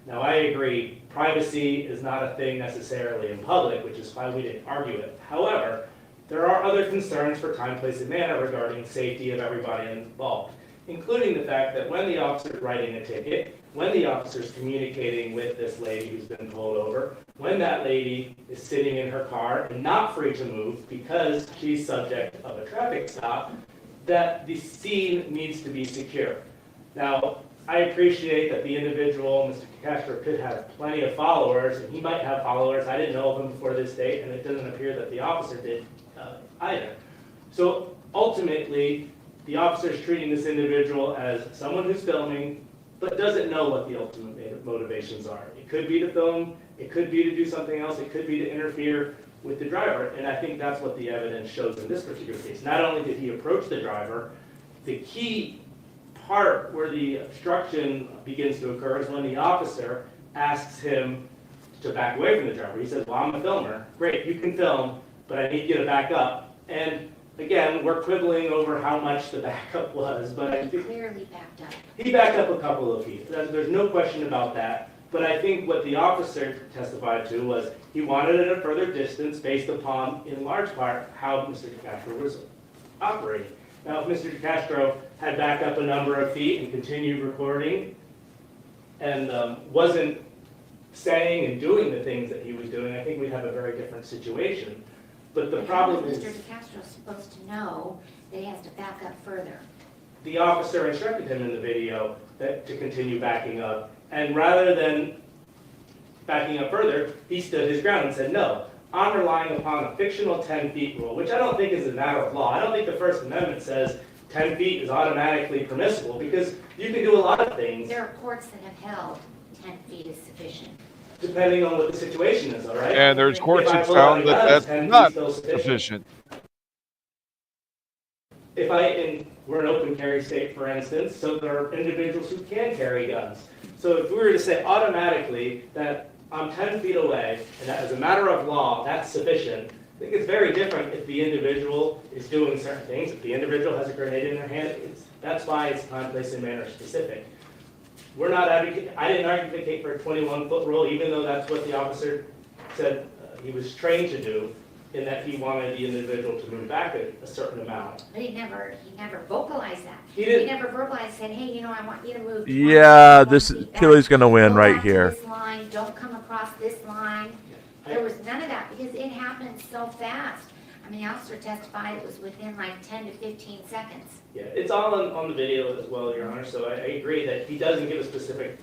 Now, I agree, privacy is not a thing necessarily in public, which is why we didn't argue it. However, there are other concerns for time, place, and manner regarding safety of everybody involved, including the fact that when the officer is writing a ticket, when the officer is communicating with this lady who's been pulled over, when that lady is sitting in her car and not free to move because she's subject of a traffic stop, that the scene needs to be secure. Now, I appreciate that the individual, Mr. DeCastro, could have plenty of followers, and he might have followers. I didn't know of him before this date, and it doesn't appear that the officer did either. So ultimately, the officer is treating this individual as someone who's filming, but doesn't know what the ultimate motivations are. It could be to film, it could be to do something else, it could be to interfere with the driver, and I think that's what the evidence shows in this particular case. Not only did he approach the driver, the key part where the obstruction begins to occur is when the officer asks him to back away from the driver. He says, well, I'm a filmer. Great, you can film, but I need you to back up. And again, we're quibbling over how much the backup was, but I think Clearly backed up. he backed up a couple of feet. There's no question about that. But I think what the officer testified to was he wanted it at a further distance based upon, in large part, how Mr. DeCastro was operating. Now, if Mr. DeCastro had backed up a number of feet and continued recording and wasn't saying and doing the things that he was doing, I think we'd have a very different situation. But the problem is, Mr. DeCastro is supposed to know that he has to back up further. the officer instructed him in the video that to continue backing up, and rather than backing up further, he stood his ground and said, no, I'm relying upon a fictional 10 feet rule, which I don't think is a matter of law. I don't think the First Amendment says 10 feet is automatically permissible, because you can do a lot of things. There are courts that have held 10 feet is sufficient. Depending on what the situation is, all right? And there's courts that found that that's not sufficient. We're an open carry state, for instance, so there are individuals who can carry guns. So if we were to say automatically that I'm 10 feet away, and that as a matter of law, that's sufficient, I think it's very different if the individual is doing certain things. If the individual has a grenade in their hand, that's why it's time, place, and manner specific. We're not advocating, I didn't advocate for a 21-foot rule, even though that's what the officer said he was trained to do, in that he wanted the individual to move back a certain amount. But he never vocalized that. He didn't. He never vocalized, said, hey, you know, I want you to move. Yeah, Chille's going to win right here. This line, don't come across this line. There was none of that because it happened so fast. I mean, the officer testified it was within like 10 to 15 seconds. Yeah, it's all on the video as well, Your Honor, so I agree that he doesn't give a specific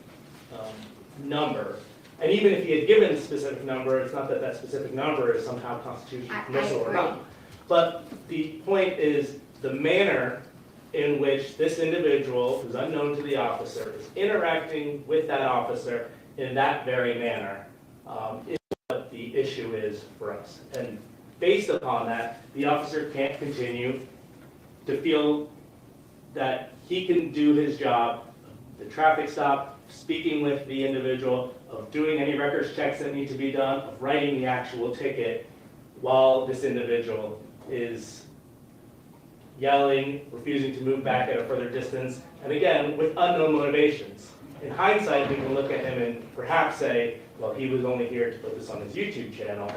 number. And even if he had given a specific number, it's not that that specific number is somehow constitutionally permissible or not. But the point is the manner in which this individual, who's unknown to the officer, is interacting with that officer in that very manner is what the issue is for us. And based upon that, the officer can't continue to feel that he can do his job, the traffic stop, speaking with the individual, of doing any records checks that need to be done, of writing the actual ticket, while this individual is yelling, refusing to move back at a further distance, and again, with unknown motivations. In hindsight, we can look at him and perhaps say, well, he was only here to put this on his YouTube channel,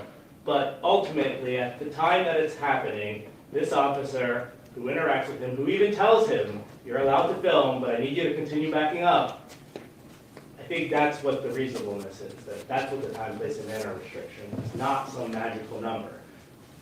but ultimately, at the time that it's happening, this officer who interacts with him, who even tells him, you're allowed to film, but I need you to continue backing up, I think that's what the reasonableness is, that's what the time, place, and manner restriction is, not some magical number.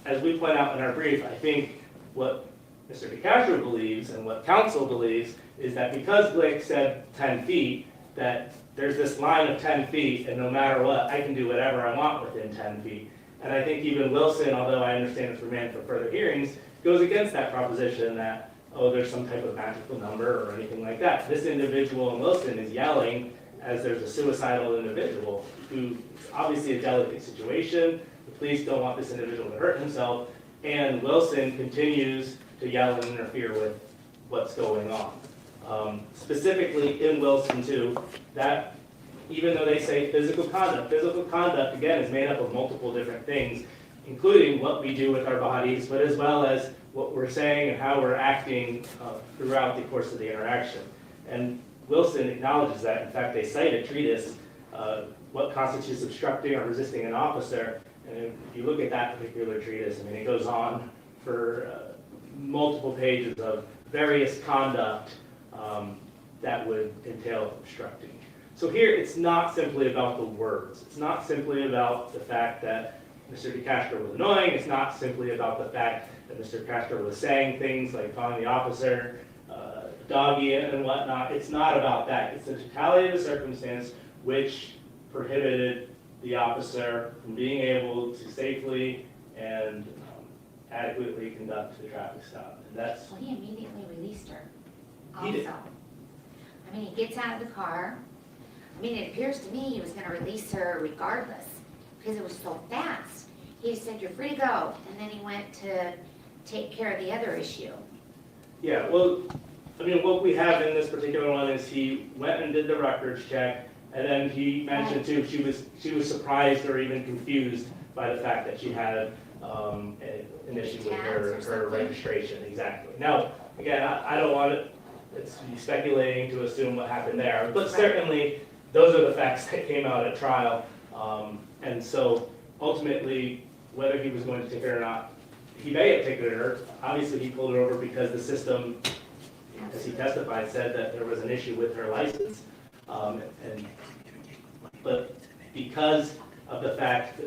As we point out in our brief, I think what Mr. DeCastro believes and what counsel believes is that because Blake said 10 feet, that there's this line of 10 feet, and no matter what, I can do whatever I want within 10 feet. And I think even Wilson, although I understand it's remanded for further hearings, goes against that proposition that, oh, there's some type of magical number or anything like that. This individual in Wilson is yelling as there's a suicidal individual who is obviously a delicate situation. The police don't want this individual to hurt himself, and Wilson continues to yell and interfere with what's going on. Specifically in Wilson too, that even though they say physical conduct again is made up of multiple different things, including what we do with our bodies, but as well as what we're saying and how we're acting throughout the course of the interaction. And Wilson acknowledges that. In fact, they cite a treatise, what constitutes obstructing or resisting an officer. And if you look at that particular treatise, I mean, it goes on for multiple pages of various conduct that would entail obstructing. So here, it's not simply about the words. It's not simply about the fact that Mr. DeCastro was annoying. It's not simply about the fact that Mr. DeCastro was saying things like calling the officer doggy and whatnot. It's not about that. It's the totality of the circumstance which prohibited the officer from being able to safely and adequately conduct the traffic stop. And that's, Well, he immediately released her. He did. Also. I mean, he gets out of the car. I mean, it appears to me he was gonna release her regardless, because it was so fast. He said, "You're free to go," and then he went to take care of the other issue. yeah, well, I mean, what we have in this particular one is he went and did the records check, and then he mentioned too, she was surprised or even confused by the fact that she had an issue with her registration, exactly. Now, again, I don't want it, it's speculating to assume what happened there, but certainly those are the facts that came out at trial. And so ultimately, whether he was going to take her or not, he may have taken her. Obviously, he pulled her over because the system, as he testified, said that there was an issue with her license. But because of the fact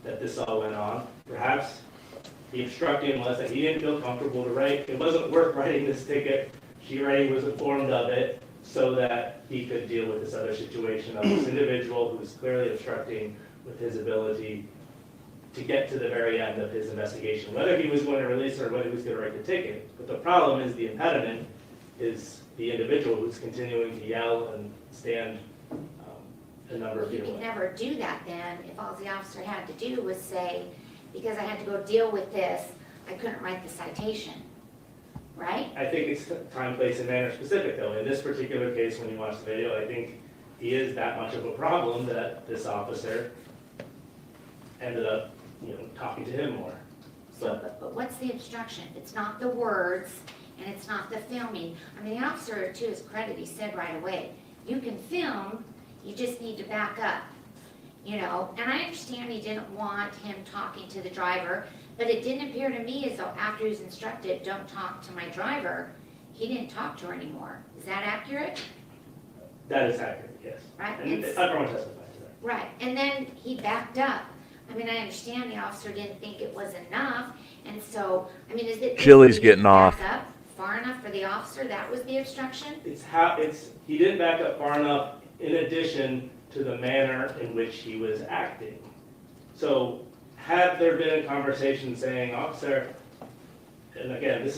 that this all went on, perhaps the obstructing was that he didn't feel comfortable to write. It wasn't worth writing this ticket. She already was informed of it so that he could deal with this other situation of this individual who was clearly obstructing with his ability to get to the very end of his investigation, whether he was going to release her or whether he was going to write the ticket. But the problem is the impediment is the individual who's continuing to yell and stand a number of feet You away. could never do that then, if all the officer had to do was say, because I had to go deal with this, I couldn't write the citation, right? I think it's time, place, and manner specific though. In this particular case, when you watch the video, I think he is that much of a problem that this officer ended up, talking to him more. But what's the obstruction? It's not the words, and it's not the filming. I mean, the officer, to his credit, he said right away, you can film, you just need to back up, And I understand he didn't want him talking to the driver, but it didn't appear to me as though after he was instructed, don't talk to my driver, he didn't talk to her anymore. Is that accurate? That is accurate, yes. Right. And everyone testified to that. Right, and then he backed up. I mean, I understand the officer didn't think it was enough, and so, I mean, is it? Chille's he getting didn't off. back up far enough for the officer? That was the obstruction? He didn't back up far enough in addition to the manner in which he was acting. So had there been a conversation saying, officer, and again,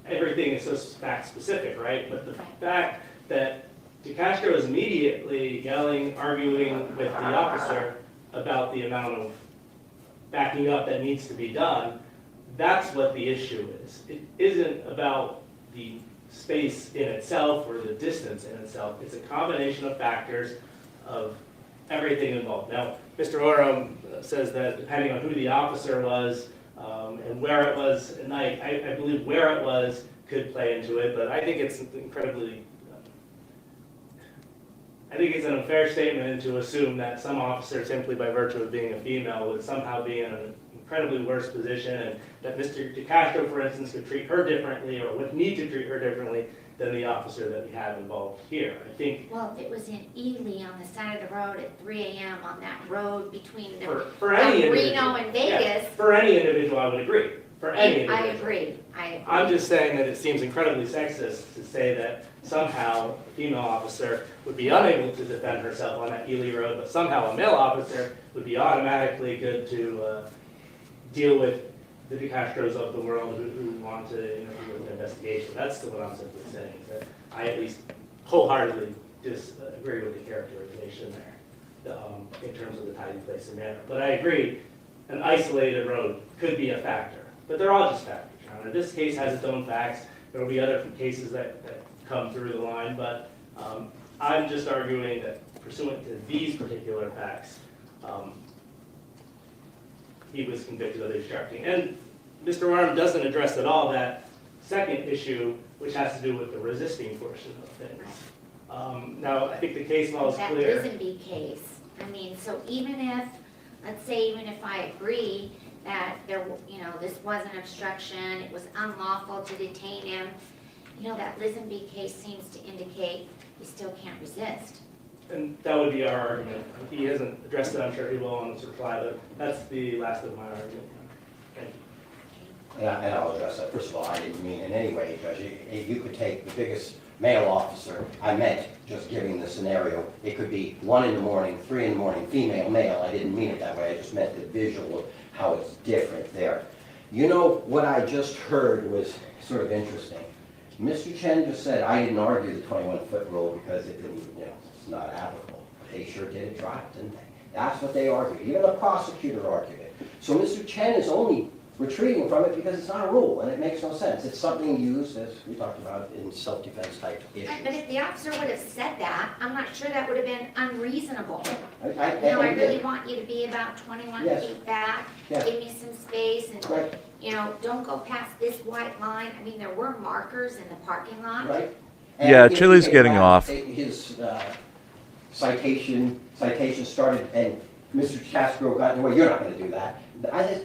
everything is so fact specific, right? But the fact that DeCastro is immediately yelling, arguing with the officer about the amount of backing up that needs to be done, that's what the issue is. It isn't about the space in itself or the distance in itself. It's a combination of factors of everything involved. Now, Mr. Oram says that depending on who the officer was and where it was at night, I believe where it was could play into it, but I think it's incredibly I think it's an unfair statement to assume that some officer, simply by virtue of being a female, would somehow be in an incredibly worse position, and that Mr. DeCastro, for instance, could treat her differently or would need to treat her differently than the officer that we have involved here. I think. Well, if it was in Ely on the side of the road at 3 a.m. on that road between the for any Reno and Vegas. Yeah, for any individual, I would agree. For any individual. I agree. I'm just saying that it seems incredibly sexist to say that somehow a female officer would be unable to defend herself on that Ely road, but somehow a male officer would be automatically good to deal with the DeCastros of the world who want to interfere with the investigation. That's what I'm simply saying. That I at least wholeheartedly disagree with the characterization there in terms of the time, place, and manner. But I agree, an isolated road could be a factor. But they're all just factors, Your Honor. This case has its own facts. There will be other cases that come through the line, but I'm just arguing that pursuant to these particular facts, he was convicted of obstructing. And Mr. Arm doesn't address at all that second issue, which has to do with the resisting portion of things. Now, I think the case law is clear. That Lisenby case, I mean, so even if, let's say, even if I agree that there, this was an obstruction, it was unlawful to detain him, that Lisenby case seems to indicate he still can't resist. And that would be our argument. He hasn't addressed it, I'm sure he will on his reply, but that's the last of my argument. Thank you. And I'll address that. First of all, I didn't mean in any way, Judge, you could take the biggest male officer. I meant, just giving the scenario, it could be 1 in the morning, 3 in the morning, female, male. I didn't mean it that way. I just meant the visual of how it's different there. You know, what I just heard was sort of interesting. Mr. Chen just said, I didn't argue the 21-foot rule because it didn't, it's not applicable. They sure did it dry, didn't they? That's what they argued. Even the prosecutor argued it. So Mr. Chen is only retreating from it because it's not a rule, and it makes no sense. It's something used, as we talked about, in self-defense type issues. Right, but if the officer would have said that, I'm not sure that would have been unreasonable. I really want you to be about 21 feet back, give me some space, and don't go past this white line. I mean, there were markers in the parking lot. Right. Yeah, Chille's getting off. His citation started, and Mr. DeCastro got in the way. You're not going to do that.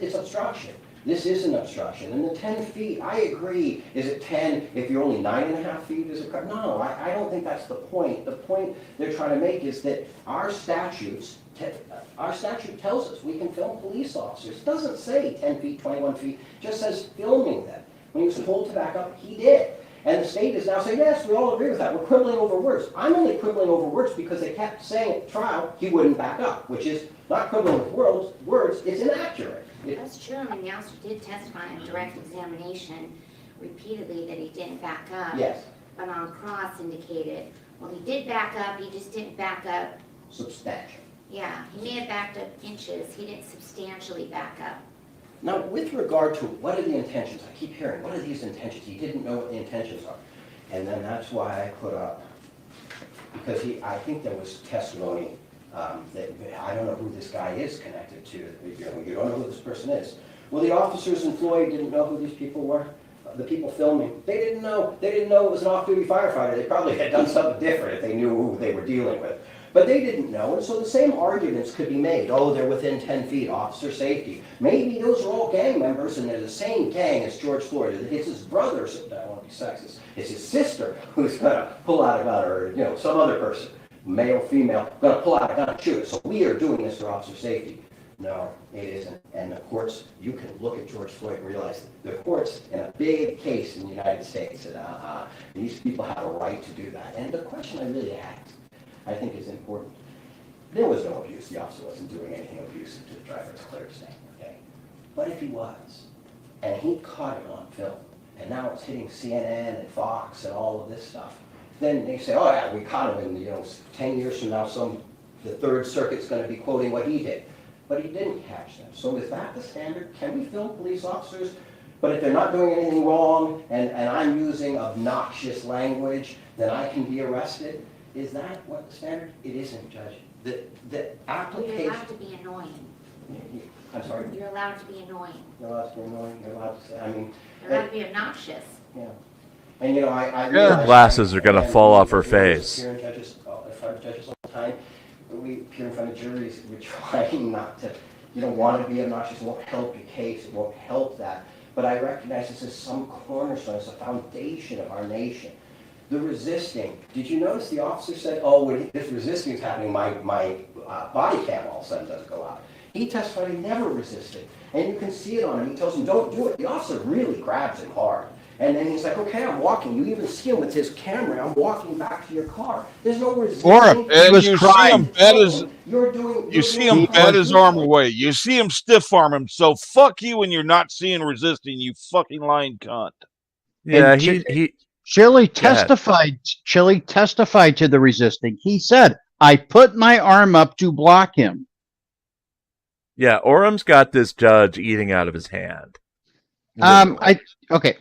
It's obstruction. This is an obstruction. And the 10 feet, I agree. Is it 10 if you're only 9.5 feet? Is it? No, I don't think that's the point. The point they're trying to make is that our statute tells us we can film police officers. It doesn't say 10 feet, 21 feet. It just says filming them. When he was told to back up, he did. And the state is now saying, yes, we all agree with that. We're quibbling over words. I'm only quibbling over words because they kept saying at trial he wouldn't back up, which is not quibbling with words, it's inaccurate. That's true. I mean, the officer did testify in direct examination repeatedly that he didn't back up. Yes. But on cross indicated, well, he did back up, he just didn't back up. Substantial. Yeah, he may have backed up inches, he didn't substantially back up. Now, with regard to what are the intentions, I keep hearing, what are these intentions? He didn't know what the intentions are. And then that's why I put up, because I think there was testimony that I don't know who this guy is connected to. You don't know who this person is. Well, the officers in Floyd didn't know who these people were. The people filming, they didn't know. They didn't know it was an off-duty firefighter. They probably had done something different if they knew who they were dealing with. But they didn't know, and so the same arguments could be made. Oh, they're within 10 feet, officer safety. Maybe those are all gang members, and they're the same gang as George Floyd. It's his brother, I don't want to be sexist, it's his sister who's going to pull out a gun, or some other person, male, female, going to pull out a gun and shoot. So we are doing this for officer safety. No, it isn't. And the courts, you can look at George Floyd and realize that the courts, in a big case in the United States, said, these people have a right to do that. And the question I really asked, I think is important. There was no abuse. The officer wasn't doing anything abusive to the driver. It's clear to say, okay? But if he was, and he caught it on film, and now it's hitting CNN and Fox and all of this stuff, then they say, oh yeah, we caught him, and 10 years from now, the Third Circuit's going to be quoting what he did. But he didn't catch them. So is that the standard? Can we film police officers? But if they're not doing anything wrong, and I'm using obnoxious language, then I can be arrested? Is that what the standard? It isn't, Judge. The application... You're allowed to be annoying. I'm sorry? You're allowed to be annoying. You're allowed to be annoying. You're allowed to say, You're allowed to be obnoxious. Yeah. And I glasses are going to fall off her face. In front of judges all the time. We appear in front of juries. We're trying not to... You don't want to be obnoxious. It won't help your case. It won't help that. But I recognize this is some cornerstone. It's a foundation of our nation. The resisting. Did you notice the officer said, oh, when this resisting is happening, my body cam all of a sudden doesn't go out. He testified he never resisted. And you can see it on him. He tells him, don't do it. The officer really grabs him hard. And then he's like, okay, I'm walking. You even see him with his camera. I'm walking back to your car. There's no resistance. And you see him bend his arm away. You see him stiff arm him. So fuck you when you're not seeing resisting, you fucking lying cunt. Yeah, Chille testified to the resisting. He said, I put my arm up to block him. Yeah, Orum's got this judge eating out of his hand. Okay.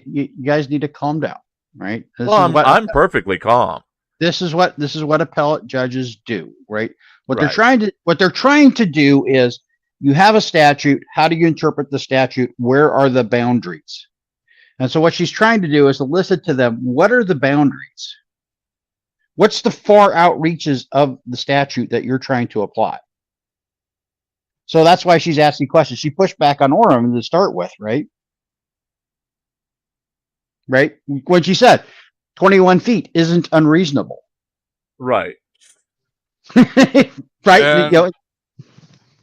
You guys need to calm down, right? I'm perfectly calm. This is what appellate judges do, right? What they're trying to do is, you have a statute. How do you interpret the statute? Where are the boundaries? And so what she's trying to do is elicit to them, what are the boundaries? What's the far outreaches of the statute that you're trying to apply? So that's why she's asking questions. She pushed back on Orem to start with, right? Right? When she said 21 feet isn't unreasonable. Right. Right.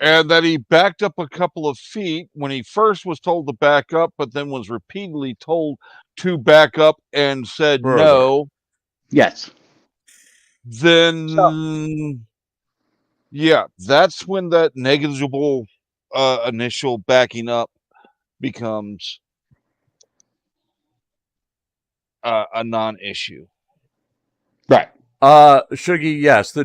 And that he backed up a couple of feet when he first was told to back up, but then was repeatedly told to back up and said no. Yes. Then, yeah, that's when that negligible initial backing up becomes a non-issue. Right. Shuggy, yes, the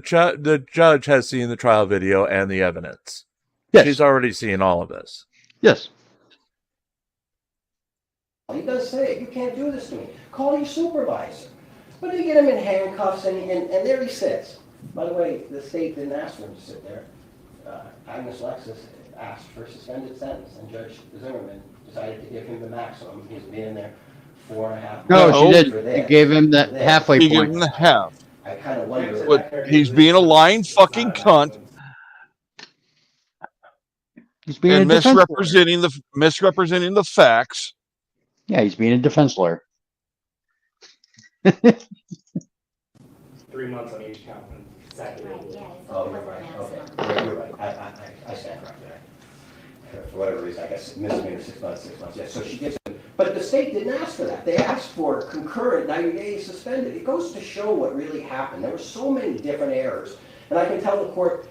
judge has seen the trial video and the evidence. Yes. She's already seen all of this. Yes. He does say, you can't do this to me. Call your supervisor. But they get him in handcuffs, and there he sits. By the way, the state didn't ask for him to sit there. Agnes Lexis asked for a suspended sentence, and Judge Zimmerman decided to give him the maximum. He's been in there 4.5 No, months. she did. He gave him the halfway He point. gave him the half. I kind of wonder. But he's being a lying fucking cunt. He's being and a defense misrepresenting the facts. Yeah, he's being a defense lawyer. 3 months on each count. Oh, you're right. Okay, you're right. I stand corrected. For whatever reason, I guess misdemeanor 6 months, 6 months. Yeah. So she gives him. But the state didn't ask for that. They asked for concurrent 90 days suspended. It goes to show what really happened. There were so many different errors, and I can tell the court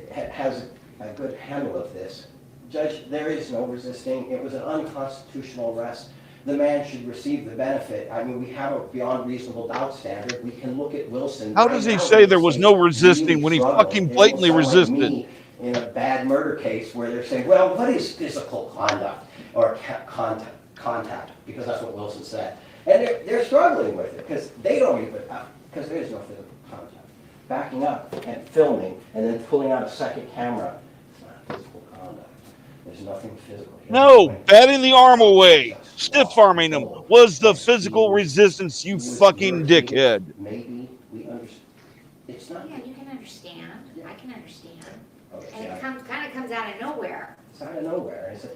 has a good handle of this. Judge, there is no resisting. It was an unconstitutional arrest. The man should receive the benefit. I mean, we have a beyond reasonable doubt standard. We can look at Wilson. How does he say there was no resisting when he fucking blatantly resisted? In a bad murder case where they're saying, well, what is physical conduct or contact? Because that's what Wilson said. And they're struggling with it because they don't even, because there is no physical contact. Backing up and filming and then pulling out a second camera, it's not physical conduct. There's nothing physical. No, batting the arm away, stiff arming him was the physical resistance, you fucking dickhead. Maybe we understand. It's not. Yeah, you can understand. I can understand. Okay, and it kind of comes out of nowhere. It's out of nowhere. It's,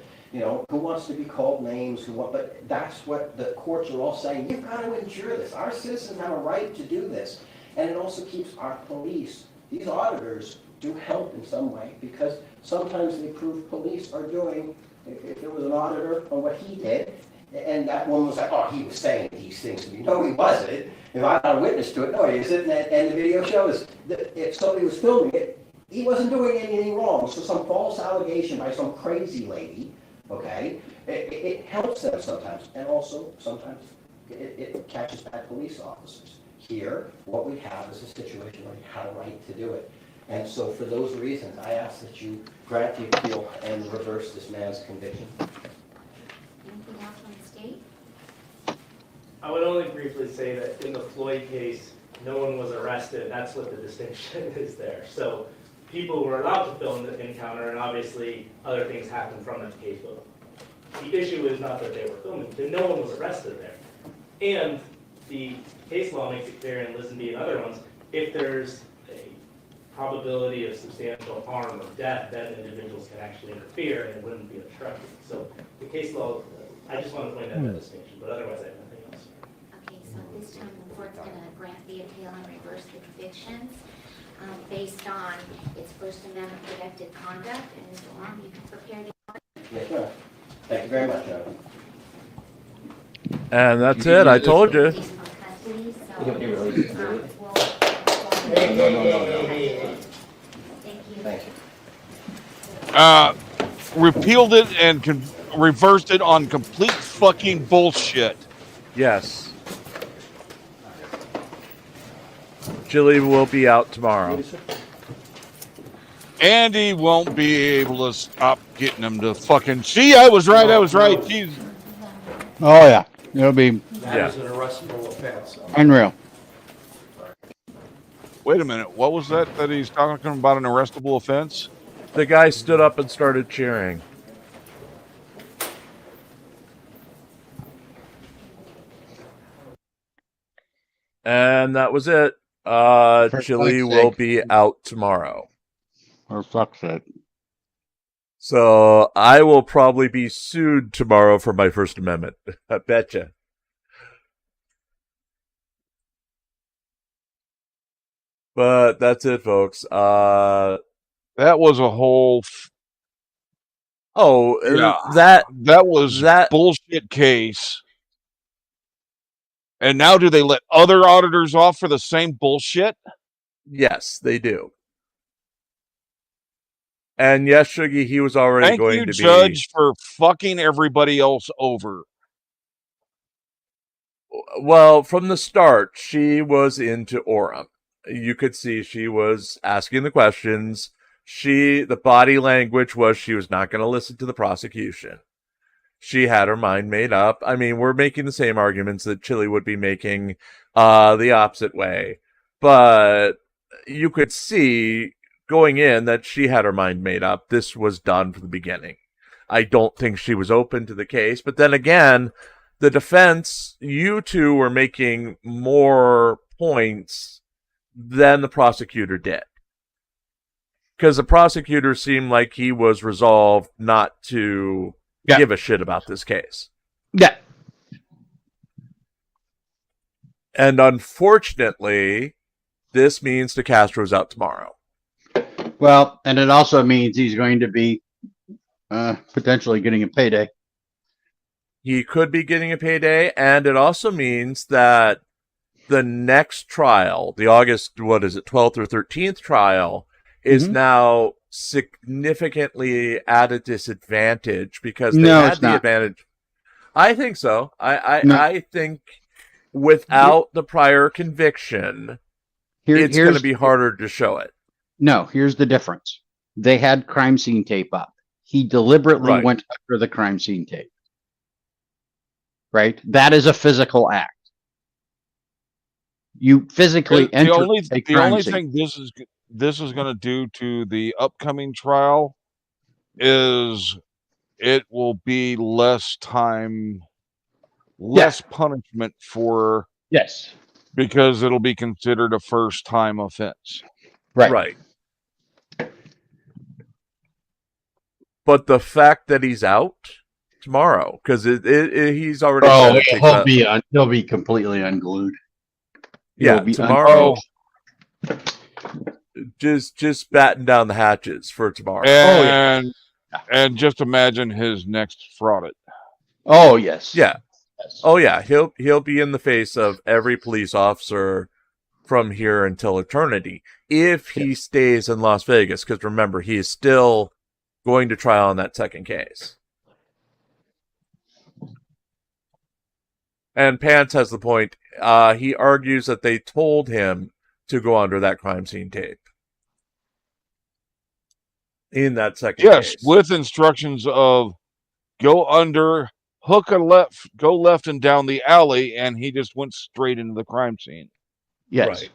who wants to be called names? But that's what the courts are all saying. You've got to ensure this. Our citizens have a right to do this. And it also keeps our police, these auditors, do help in some way because sometimes they prove police are doing, if there was an auditor on what he did, and that one was like, oh, he was saying these things to me. No, he wasn't. If I'm not a witness to it, no, he isn't. And the video shows that if somebody was filming it, he wasn't doing anything wrong. So some false allegation by some crazy lady, okay, it helps them sometimes. And also sometimes it catches bad police officers. Here, what we have is a situation where you have a right to do it. And so for those reasons, I ask that you grant the appeal and reverse this man's conviction. Anything else from the state? I would only briefly say that in the Floyd case, no one was arrested. That's what the distinction is there. So people were allowed to film the encounter, and obviously other things happened from that case. But the issue is not that they were filming, that no one was arrested there. And the case law makes it clear in Lisenby and other ones, if there's a probability of substantial harm or death, then individuals can actually interfere and it wouldn't be obstructing. So the case law, I just want to point out that distinction, but otherwise I have nothing else. Okay, so this time the court's going to grant the appeal and reverse the convictions based on its First Amendment protected conduct. And Mr. Orm, you can prepare the order. Yes, ma'am. Thank you very much, John. And that's it. I told you. Repealed it and reversed it on complete fucking bullshit. Yes. Chille will be out tomorrow. Andy won't be able to stop getting him to fucking... See, I was right. Jeez. Oh, yeah. It'll be That is an arrestable offense. unreal. Wait a minute. What was that he's talking about, an arrestable offense? The guy stood up and started cheering. And that was it. Chille will be out tomorrow. For fuck's sake. So I will probably be sued tomorrow for my First Amendment. I betcha. But that's it, folks. That was a whole... that was bullshit case. And now do they let other auditors off for the same bullshit? Yes, they do. And yes, Shuggy, he was already Thank going you, to Judge, for fucking everybody else over. Well, from the start, she was into Orem. You could see she was asking the questions. The body language was she was not going to listen to the prosecution. She had her mind made up. I mean, we're making the same arguments that Chille would be making the opposite way. But you could see going in that she had her mind made up. This was done from the beginning. I don't think she was open to the case. But then again, the defense, you two were making more points than the prosecutor did. Because the prosecutor seemed like he was resolved not to give a shit about this case. Yeah. And unfortunately, this means DeCastro's out tomorrow. Well, and it also means he's going to be potentially getting a payday. He could be getting a payday, and it also means that the next trial, the August, 12th or 13th trial, is now significantly at a disadvantage because they had the advantage. I think so. I think without the prior conviction, it's going to be harder to show it. No, here's the difference. They had crime scene tape up. He deliberately went after the crime scene tape. Right? That is a physical act. You physically enter a crime scene. The only thing this is going to do to the upcoming trial is it will be less time, less punishment for because it'll be considered a first time offense. Right. But the fact that he's out tomorrow, because he's already he'll be completely unglued. Yeah, tomorrow. Just batten down the hatches for tomorrow. And just imagine his next fraud. Oh yes. Yeah. Oh yeah. He'll be in the face of every police officer from here until eternity if he stays in Las Vegas. Because remember, he is still going to trial on that second case. And Pants has the point. He argues that they told him to go under that crime scene tape. In that second case. With instructions of go under, hook a left, go left and down the alley, and he just went straight into the crime scene. Yes. Right.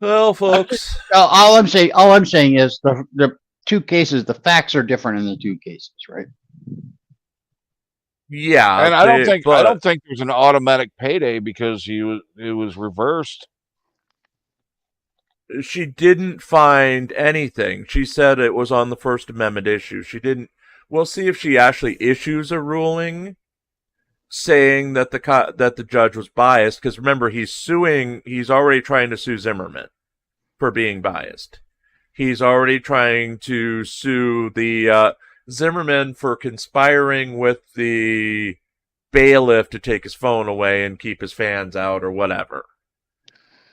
Well, folks. All I'm saying is the two cases, the facts are different in the two cases, right? Yeah, and I don't think there's an automatic payday because it was reversed. She didn't find anything. She said it was on the First Amendment issue. She didn't. We'll see if she actually issues a ruling saying that the judge was biased. Because remember, he's already trying to sue Zimmerman for being biased. He's already trying to sue the Zimmerman for conspiring with the bailiff to take his phone away and keep his fans out or whatever.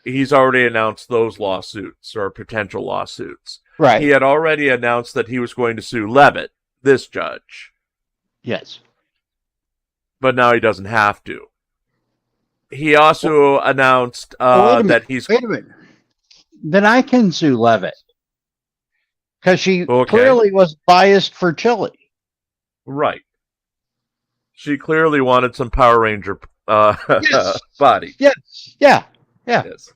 He's already announced those lawsuits or potential lawsuits. Right. He had already announced that he was going to sue Levitt, this judge. Yes. But now he doesn't have to. He also announced that he's... Wait a minute. Then I can sue Levitt. Because she clearly was biased for Chille. Right. She clearly wanted some Power Ranger body. Yes. Yeah. Yeah. Yes.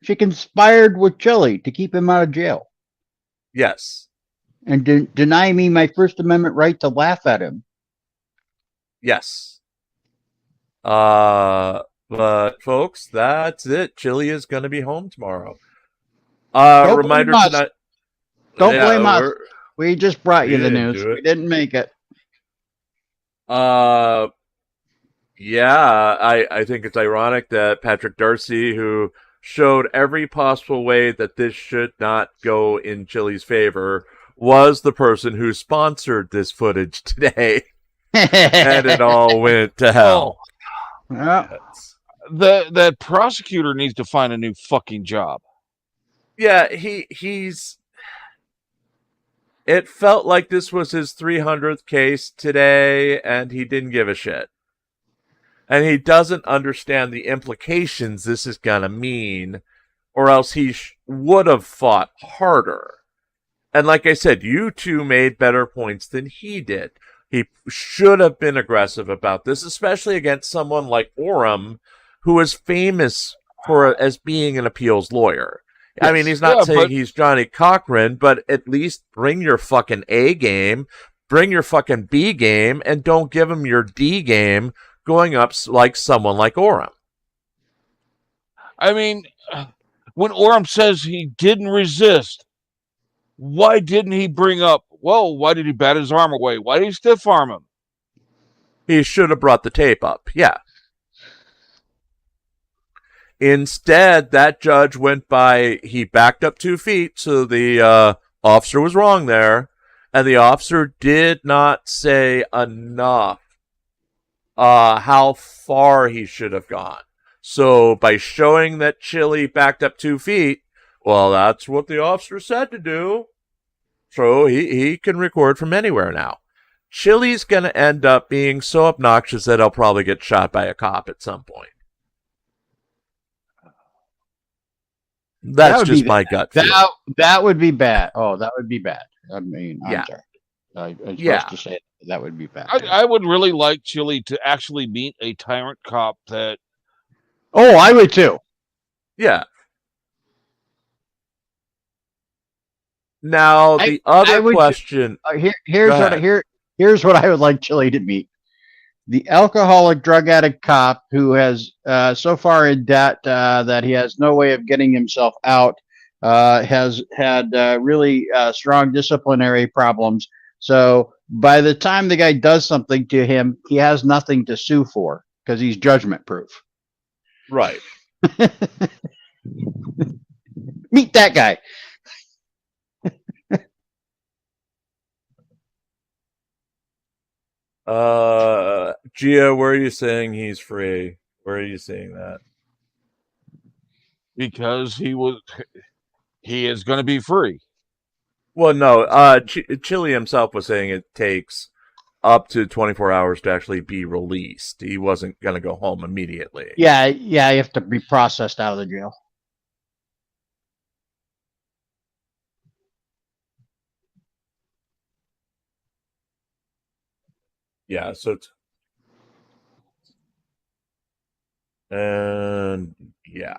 She conspired with Chille to keep him out of jail. Yes. And deny me my First Amendment right to laugh at him. Yes. But folks, that's it. Chille is going to be home tomorrow. Reminder tonight. Don't blame us. We just brought you the news. We didn't make it. Yeah, I think it's ironic that Patrick Darcy, who showed every possible way that this should not go in Chille's favor, was the person who sponsored this footage today. And it all went to hell. Yeah. That prosecutor needs to find a new fucking job. Yeah, he's. It felt like this was his 300th case today, and he didn't give a shit. And he doesn't understand the implications this is gonna mean, or else he would have fought harder. And like I said, you two made better points than he did. He should have been aggressive about this, especially against someone like Orem, who is famous as being an appeals lawyer. Yes. I mean, he's not saying he's Johnny Cochran, but at least bring your fucking A game, bring your fucking B game, and don't give him your D game going up like someone like Orem. I mean, when Orem says he didn't resist, why didn't he bring up, well, why did he bat his arm away? Why did he stiff arm him? He should have brought the tape up, yeah. Instead, that judge went by, he backed up 2 feet, so the officer was wrong there, and the officer did not say enough how far he should have gone. So by showing that Chille backed up 2 feet, well, that's what the officer said to do. So he can record from anywhere now. Chille's going to end up being so obnoxious that he'll probably get shot by a cop at some point. That's just my gut feeling. That would be bad. Oh, that would be bad. I mean, I'm sorry. I'm supposed to say that would be bad. I would really like Chille to actually meet a tyrant cop that... Oh, I would too. Yeah. Now, the other question... Here's what I would like Chille to meet. The alcoholic drug addict cop who has so far in debt that he has no way of getting himself out, has had really strong disciplinary problems. So by the time the guy does something to him, he has nothing to sue for because he's judgment proof. Right. Meet that guy. Gia, where are you saying he's free? Where are you seeing that? Because he is going to be free. Well, no, Chille himself was saying it takes up to 24 hours to actually be released. He wasn't going to go home immediately. Yeah, you have to be processed out of the jail. Yeah, so and yeah.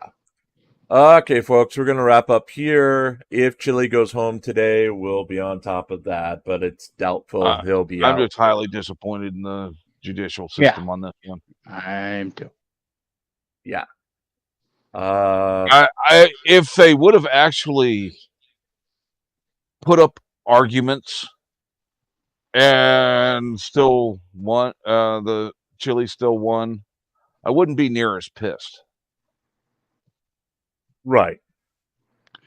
Okay, folks, we're going to wrap up here. If Chille goes home today, we'll be on top of that, but it's doubtful he'll be out. I'm just highly disappointed in the judicial system on this one. I'm too. Yeah. If they would have actually put up arguments and still won, the Chille still won, I wouldn't be near as pissed. Right.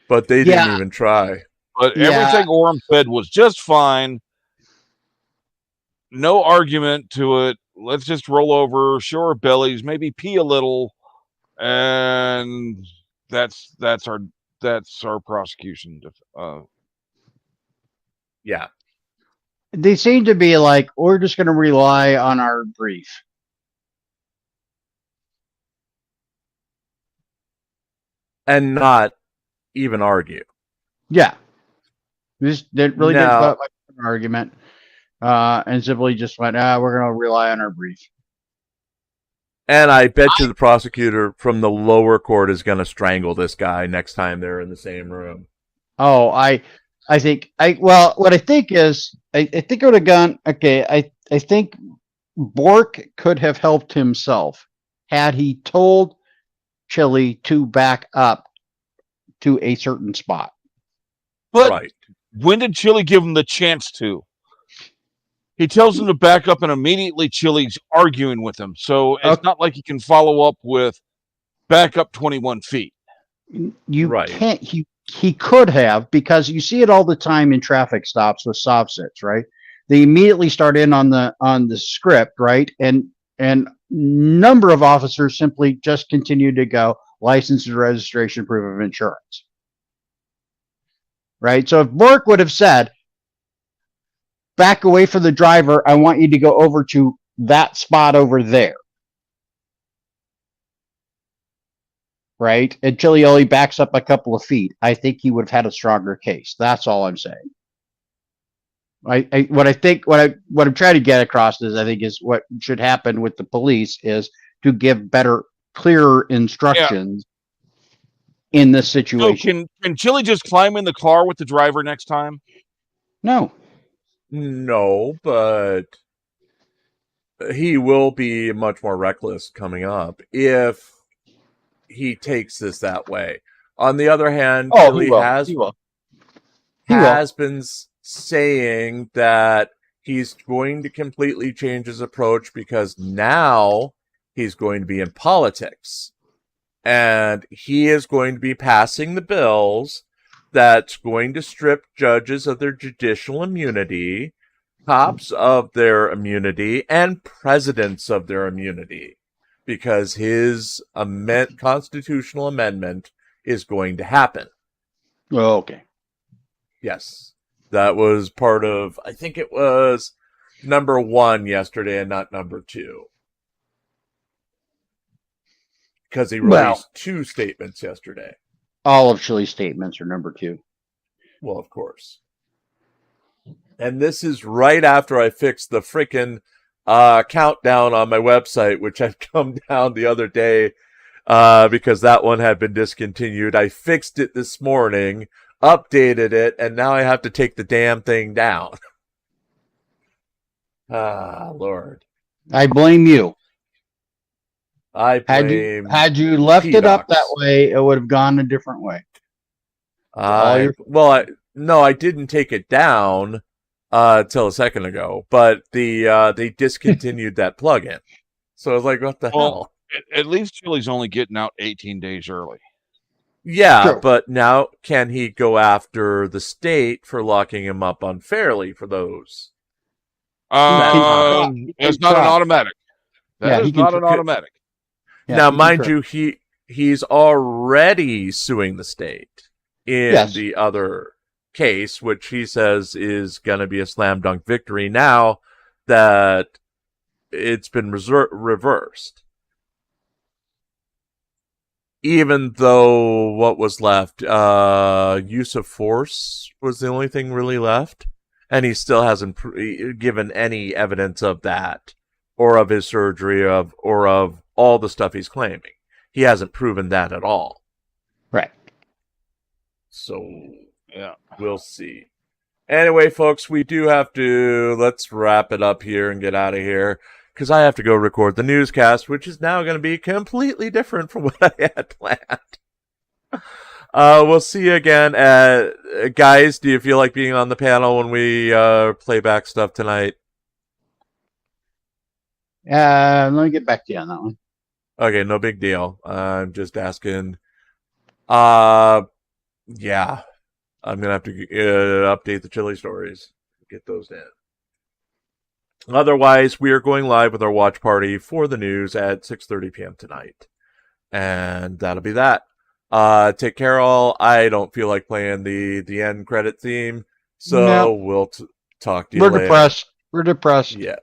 But they didn't even try. But everything Orem said was just fine. No argument to it. Let's just roll over, show our bellies, maybe pee a little, and that's our prosecution. Yeah. They seem to be like, we're just going to rely on our brief. And not even argue. Yeah. They really didn't put up an argument and simply just went, we're going to rely on our brief. And I bet you the prosecutor from the lower court is going to strangle this guy next time they're in the same room. Oh, I think what I think is, I think it would have gone, I think Bork could have helped himself had he told Chille to back up to a certain spot. But when did Chille give him the chance to? He tells him to back up and immediately Chille's arguing with him. So it's not like he can follow up with back up 21 feet. You can't, he could have, because you see it all the time in traffic stops with soft sits, right? They immediately start in on the script, right? And number of officers simply just continued to go license and registration, proof of insurance. Right? So if Bork would have said, back away from the driver, I want you to go over to that spot over there. Right? And Chille only backs up a couple of feet. I think he would have had a stronger case. That's all I'm saying. What I'm trying to get across is, I think, is what should happen with the police is to give better, clearer instructions in this situation. So can Chille just climb in the car with the driver next time? No, but he will be much more reckless coming up if he takes this that way. On the other hand, Chille has been saying that he's going to completely change his approach because now he's going to be in politics. And he is going to be passing the bills that's going to strip judges of their judicial immunity, cops of their immunity, and presidents of their immunity. Because his constitutional amendment is going to happen. Oh, okay. Yes. That was part of, I think it was number 1 yesterday and not number 2. Because he released 2 statements yesterday. All of Chille's statements are number 2. Well, of course. And this is right after I fixed the freaking countdown on my website, which had come down the other day because that one had been discontinued. I fixed it this morning, updated it, and now I have to take the damn thing down. Lord. I blame you. I blame had you left it up that way, it would have gone a different way. I didn't take it down till a second ago, but they discontinued that plugin. So I was like, what the hell? At least Chille's only getting out 18 days early. Yeah, True. But now can he go after the state for locking him up unfairly for those? It's not an automatic. That is not an automatic. Yeah, now, mind you, he's already suing the state in the other case, which he says is going to be a slam dunk victory now that it's been reversed. Even though what was left, use of force was the only thing really left, and he still hasn't given any evidence of that, or of his surgery, or of all the stuff he's claiming. He hasn't proven that at all. Right. So, yeah, we'll see. Anyway, folks, we do have to, let's wrap it up here and get out of here, because I have to go record the newscast, which is now going to be completely different from what I had planned. We'll see you again. Guys, do you feel like being on the panel when we play back stuff tonight? Let me get back to you on that one. Okay, no big deal. I'm just asking. Yeah, I'm gonna have to update the Chille stories. Get those in. Otherwise, we are going live with our watch party for the news at 6:30 p.m. tonight, and that'll be that. Take care, all. I don't feel like playing the end credit theme, so we'll talk to you later. We're depressed. Yeah.